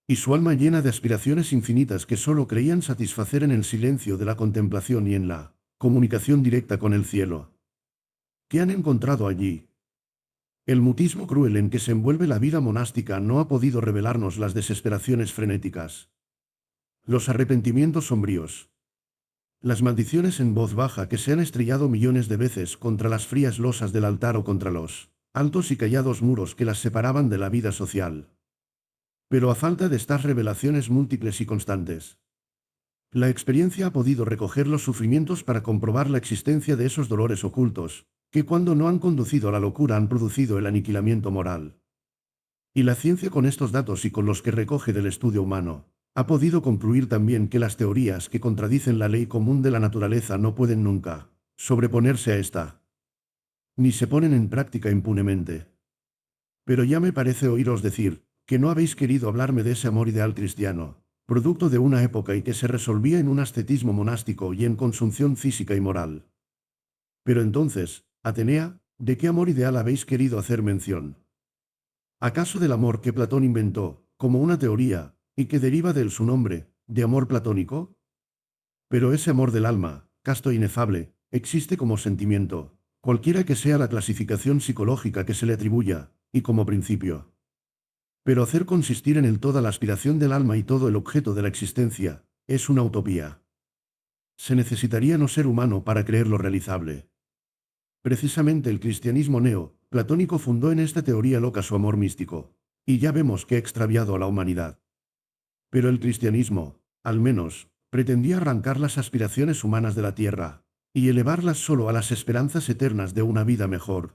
y su alma llena de aspiraciones infinitas que sólo creían satisfacer en el silencio de la contemplación y en la comunicación directa con el cielo. ¿Qué han encontrado allí? El mutismo cruel en que se envuelve la vida monástica no ha podido revelarnos las desesperaciones frenéticas, los arrepentimientos sombríos, las maldiciones en voz baja que se han estrellado millones de veces contra las frías losas del altar o contra los altos y callados muros que las separaban de la vida social. Pero a falta de estas revelaciones múltiples y constantes, la experiencia ha podido recoger los sufrimientos para comprobar la existencia de esos dolores ocultos, que cuando no han conducido a la locura han producido el aniquilamiento moral. Y la ciencia con estos datos y con los que recoge del estudio humano, ha podido concluir también que las teorías que contradicen la ley común de la naturaleza no pueden nunca sobreponerse a esta, ni se ponen en práctica impunemente. Pero ya me parece oíros decir que no habéis querido hablarme de ese amor ideal cristiano, producto de una época y que se resolvía en un ascetismo monástico y en consunción física y moral. Pero entonces, Atenea, ¿de qué amor ideal habéis querido hacer mención? ¿Acaso del amor que Platón inventó, como una teoría, y que deriva de él su nombre, de amor platónico? Pero ese amor del alma, casto e inefable, existe como sentimiento, cualquiera que sea la clasificación psicológica que se le atribuya, y como principio. Pero hacer consistir en él toda la aspiración del alma y todo el objeto de la existencia, es una utopía. Se necesitaría no ser humano para creerlo realizable. Precisamente el cristianismo neo-platónico fundó en esta teoría loca su amor místico, y ya vemos que ha extraviado a la humanidad. Pero el cristianismo, al menos, pretendía arrancar las aspiraciones humanas de la tierra, y elevarlas solo a las esperanzas eternas de una vida mejor.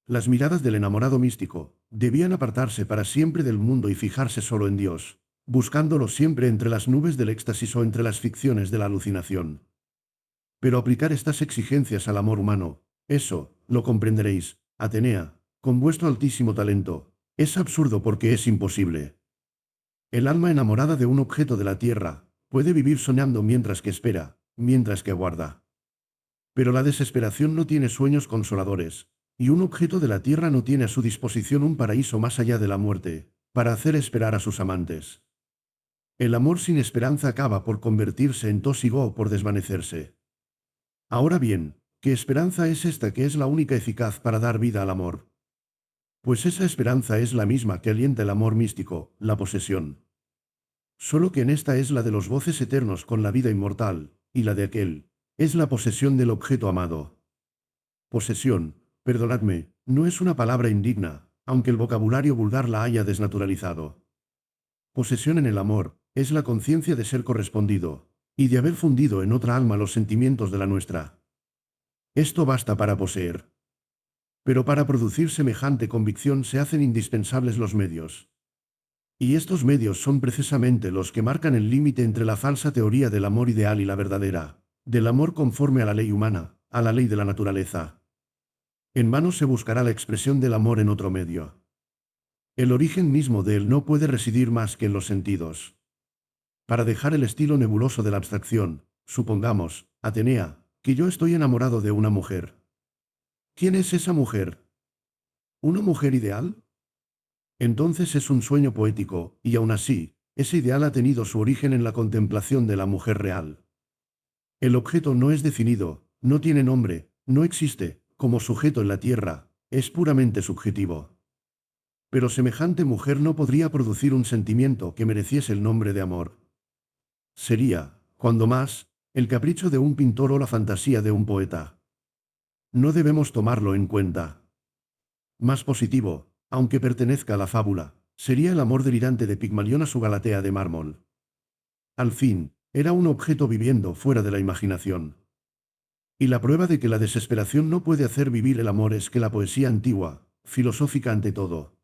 Las miradas del enamorado místico debían apartarse para siempre del mundo y fijarse solo en Dios, buscándolo siempre entre las nubes del éxtasis o entre las ficciones de la alucinación. Pero aplicar estas exigencias al amor humano, eso, lo comprenderéis, Atenea, con vuestro altísimo talento, es absurdo porque es imposible. El alma enamorada de un objeto de la tierra puede vivir soñando mientras que espera, mientras que aguarda. Pero la desesperación no tiene sueños consoladores, y un objeto de la tierra no tiene a su disposición un paraíso más allá de la muerte, para hacer esperar a sus amantes. El amor sin esperanza acaba por convertirse en tóxico o por desvanecerse. Ahora bien, ¿Qué esperanza es esta que es la única eficaz para dar vida al amor? Pues esa esperanza es la misma que alienta el amor místico, la posesión. Solo que en esta es la de los goces eternos con la vida inmortal, y la de aquel, es la posesión del objeto amado. Posesión, perdonadme, no es una palabra indigna, aunque el vocabulario vulgar la haya desnaturalizado. Posesión en el amor, es la conciencia de ser correspondido, y de haber fundido en otra alma los sentimientos de la nuestra. Esto basta para poseer. Pero para producir semejante convicción se hacen indispensables los medios. Y estos medios son precisamente los que marcan el límite entre la falsa teoría del amor ideal y la verdadera, del amor conforme a la ley humana, a la ley de la naturaleza. En vano se buscará la expresión del amor en otro medio. El origen mismo de él no puede residir más que en los sentidos. Para dejar el estilo nebuloso de la abstracción, supongamos, Atenea, que yo estoy enamorado de una mujer. ¿Quién es esa mujer? ¿Una mujer ideal? Entonces es un sueño poético, y aún así, ese ideal ha tenido su origen en la contemplación de la mujer real. El objeto no es definido, no tiene nombre, no existe, como sujeto en la tierra, es puramente subjetivo. Pero semejante mujer no podría producir un sentimiento que mereciese el nombre de amor. Sería, cuando más, el capricho de un pintor o la fantasía de un poeta. No debemos tomarlo en cuenta. Más positivo, aunque pertenezca a la fábula, sería el amor delirante de Pigmalión a su Galatea de mármol. Al fin, era un objeto viviendo fuera de la imaginación. Y la prueba de que la desesperación no puede hacer vivir el amor es que la poesía antigua, filosófica ante todo,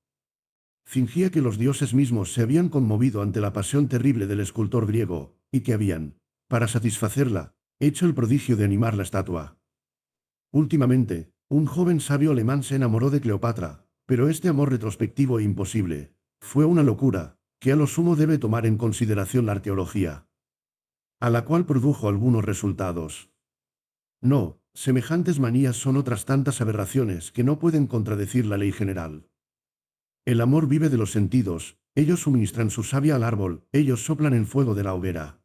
fingía que los dioses mismos se habían conmovido ante la pasión terrible del escultor griego, y que habían, para satisfacerla, hecho el prodigio de animar la estatua. Últimamente, un joven sabio alemán se enamoró de Cleopatra, pero este amor retrospectivo e imposible, fue una locura, que a lo sumo debe tomar en consideración la arqueología, a la cual produjo algunos resultados. No, semejantes manías son otras tantas aberraciones que no pueden contradecir la ley general. El amor vive de los sentidos, ellos suministran su savia al árbol, ellos soplan el fuego de la hoguera.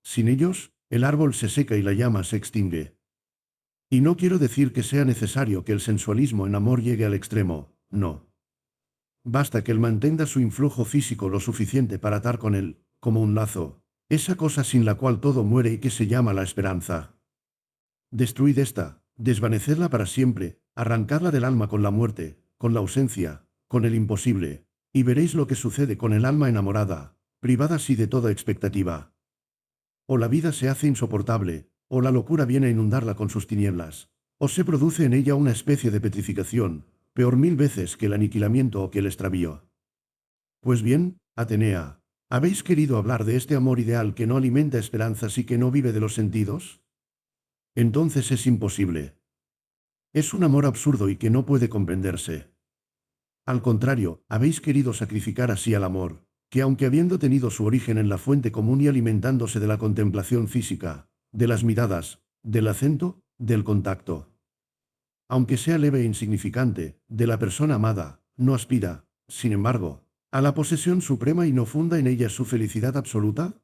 Sin ellos, el árbol se seca y la llama se extingue. Y no quiero decir que sea necesario que el sensualismo en amor llegue al extremo, no. Basta que él mantenga su influjo físico lo suficiente para atar con él, como un lazo, esa cosa sin la cual todo muere y que se llama la esperanza. Destruid esta, desvanecedla para siempre, arrancadla del alma con la muerte, con la ausencia, con el imposible, y veréis lo que sucede con el alma enamorada, privada así de toda expectativa. O la vida se hace insoportable, o la locura viene a inundarla con sus tinieblas, o se produce en ella una especie de petrificación, peor mil veces que el aniquilamiento o que el extravío. Pues bien, Atenea, ¿habéis querido hablar de este amor ideal que no alimenta esperanzas y que no vive de los sentidos? Entonces es imposible. Es un amor absurdo y que no puede comprenderse. Al contrario, habéis querido sacrificar así al amor, que aunque habiendo tenido su origen en la fuente común y alimentándose de la contemplación física, de las miradas, del acento, del contacto, aunque sea leve e insignificante, de la persona amada, no aspira, sin embargo, a la posesión suprema y no funda en ella su felicidad absoluta?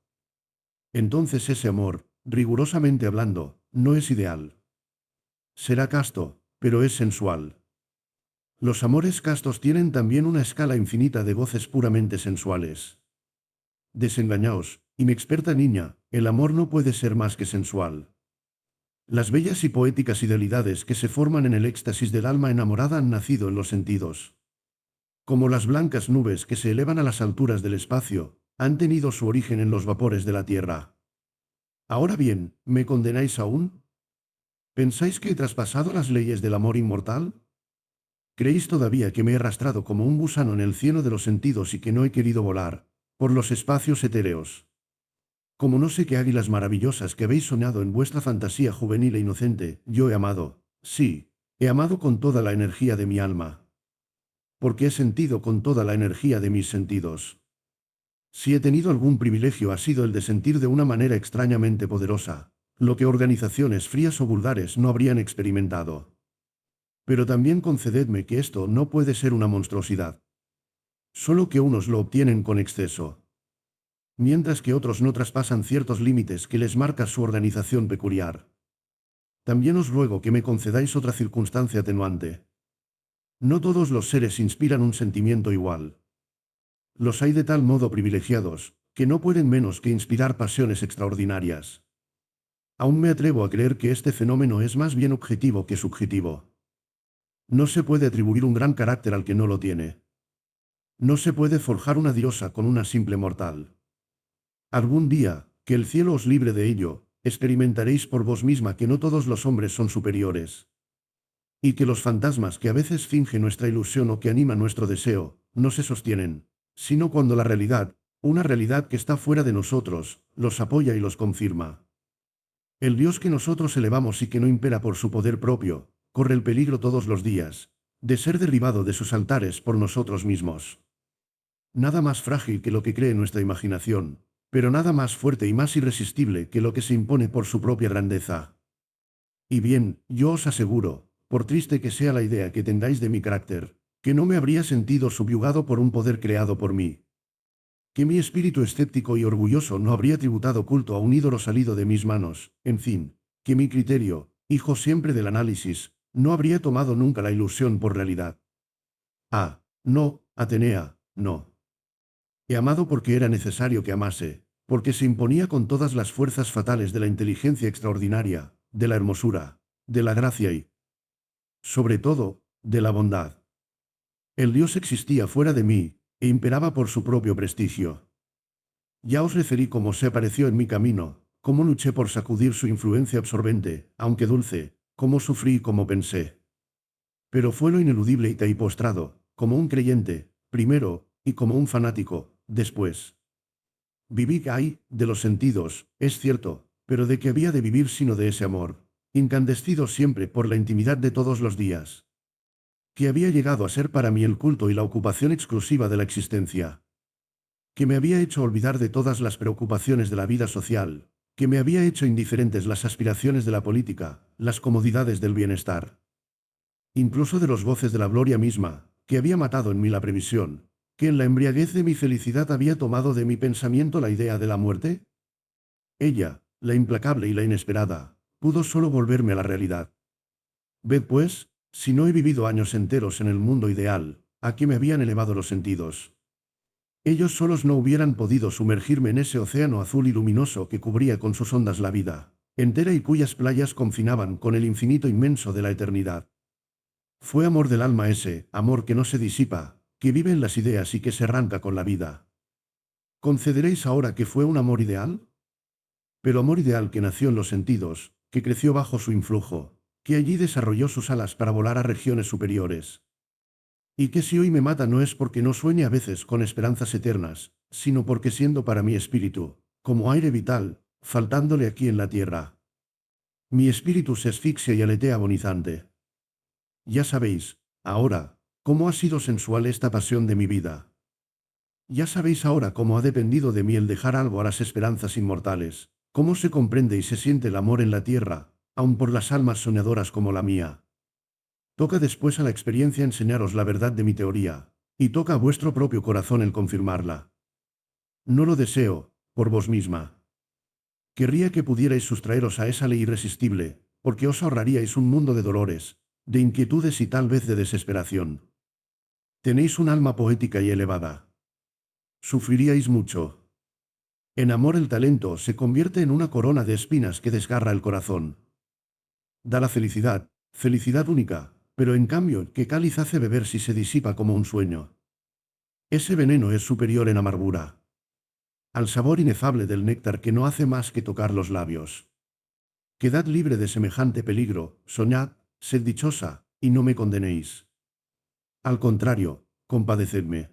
Entonces ese amor, rigurosamente hablando, no es ideal. Será casto, pero es sensual. Los amores castos tienen también una escala infinita de goces puramente sensuales. Desengañaos, inexperta niña, el amor no puede ser más que sensual. Las bellas y poéticas idealidades que se forman en el éxtasis del alma enamorada han nacido en los sentidos. Como las blancas nubes que se elevan a las alturas del espacio, han tenido su origen en los vapores de la tierra. Ahora bien, ¿me condenáis aún? ¿Pensáis que he traspasado las leyes del amor inmortal? ¿Creéis todavía que me he arrastrado como un gusano en el cielo de los sentidos y que no he querido volar por los espacios etéreos? Como no sé qué águilas maravillosas que habéis soñado en vuestra fantasía juvenil e inocente, yo he amado, sí, he amado con toda la energía de mi alma. Porque he sentido con toda la energía de mis sentidos. Si he tenido algún privilegio ha sido el de sentir de una manera extrañamente poderosa, lo que organizaciones frías o vulgares no habrían experimentado. Pero también concededme que esto no puede ser una monstruosidad. Solo que unos lo obtienen con exceso, mientras que otros no traspasan ciertos límites que les marca su organización peculiar. También os ruego que me concedáis otra circunstancia atenuante. No todos los seres inspiran un sentimiento igual. Los hay de tal modo privilegiados, que no pueden menos que inspirar pasiones extraordinarias. Aún me atrevo a creer que este fenómeno es más bien objetivo que subjetivo. No se puede atribuir un gran carácter al que no lo tiene. No se puede forjar una diosa con una simple mortal. Algún día, que el cielo os libre de ello, experimentaréis por vos misma que no todos los hombres son superiores. Y que los fantasmas que a veces finge nuestra ilusión o que anima nuestro deseo, no se sostienen, sino cuando la realidad, una realidad que está fuera de nosotros, los apoya y los confirma. El Dios que nosotros elevamos y que no impera por su poder propio, corre el peligro todos los días, de ser derribado de sus altares por nosotros mismos. Nada más frágil que lo que cree nuestra imaginación, pero nada más fuerte y más irresistible que lo que se impone por su propia grandeza. Y bien, yo os aseguro, por triste que sea la idea que tengáis de mi carácter, que no me habría sentido subyugado por un poder creado por mí. Que mi espíritu escéptico y orgulloso no habría tributado culto a un ídolo salido de mis manos, en fin, que mi criterio, hijo siempre del análisis, no habría tomado nunca la ilusión por realidad. Ah, no, Atenea, no. He amado porque era necesario que amase, porque se imponía con todas las fuerzas fatales de la inteligencia extraordinaria, de la hermosura, de la gracia y, sobre todo, de la bondad. El Dios existía fuera de mí, e imperaba por su propio prestigio. Ya os referí cómo se apareció en mi camino, cómo luché por sacudir su influencia absorbente, aunque dulce, cómo sufrí y cómo pensé. Pero fue lo ineludible y caí postrado, como un creyente, primero, y como un fanático, después. Viví ahí, de los sentidos, es cierto, pero de qué había de vivir sino de ese amor, incandescido siempre por la intimidad de todos los días, que había llegado a ser para mí el culto y la ocupación exclusiva de la existencia, que me había hecho olvidar de todas las preocupaciones de la vida social, que me había hecho indiferentes las aspiraciones de la política, las comodidades del bienestar, incluso de los goces de la gloria misma, que había matado en mí la previsión, que en la embriaguez de mi felicidad había tomado de mi pensamiento la idea de la muerte. Ella, la implacable y la inesperada, pudo solo volverme a la realidad. Ved pues, si no he vivido años enteros en el mundo ideal, a que me habían elevado los sentidos. Ellos solos no hubieran podido sumergirme en ese océano azul y luminoso que cubría con sus ondas la vida entera y cuyas playas confinaban con el infinito inmenso de la eternidad. Fue amor del alma ese, amor que no se disipa, que vive en las ideas y que se arranca con la vida. ¿Concederéis ahora que fue un amor ideal? Pero amor ideal que nació en los sentidos, que creció bajo su influjo, que allí desarrolló sus alas para volar a regiones superiores. Y que si hoy me mata no es porque no sueñe a veces con esperanzas eternas, sino porque siendo para mi espíritu, como aire vital, faltándole aquí en la tierra. Mi espíritu se asfixia y aletea agonizante. Ya sabéis, ahora, cómo ha sido sensual esta pasión de mi vida. Ya sabéis ahora cómo ha dependido de mí el dejar algo a las esperanzas inmortales, cómo se comprende y se siente el amor en la tierra, aun por las almas soñadoras como la mía. Toca después a la experiencia enseñaros la verdad de mi teoría, y toca a vuestro propio corazón el confirmarla. No lo deseo, por vos misma. Querría que pudierais sustraeros a esa ley irresistible, porque os ahorraríais un mundo de dolores, de inquietudes y tal vez de desesperación. Tenéis un alma poética y elevada. Sufriríais mucho. En amor el talento se convierte en una corona de espinas que desgarra el corazón. Da la felicidad, felicidad única, pero en cambio, ¿qué cáliz hace beber si se disipa como un sueño? Ese veneno es superior en amargura al sabor inefable del néctar que no hace más que tocar los labios. Quedad libre de semejante peligro, soñad, sed dichosa, y no me condenéis. Al contrario, compadecedme.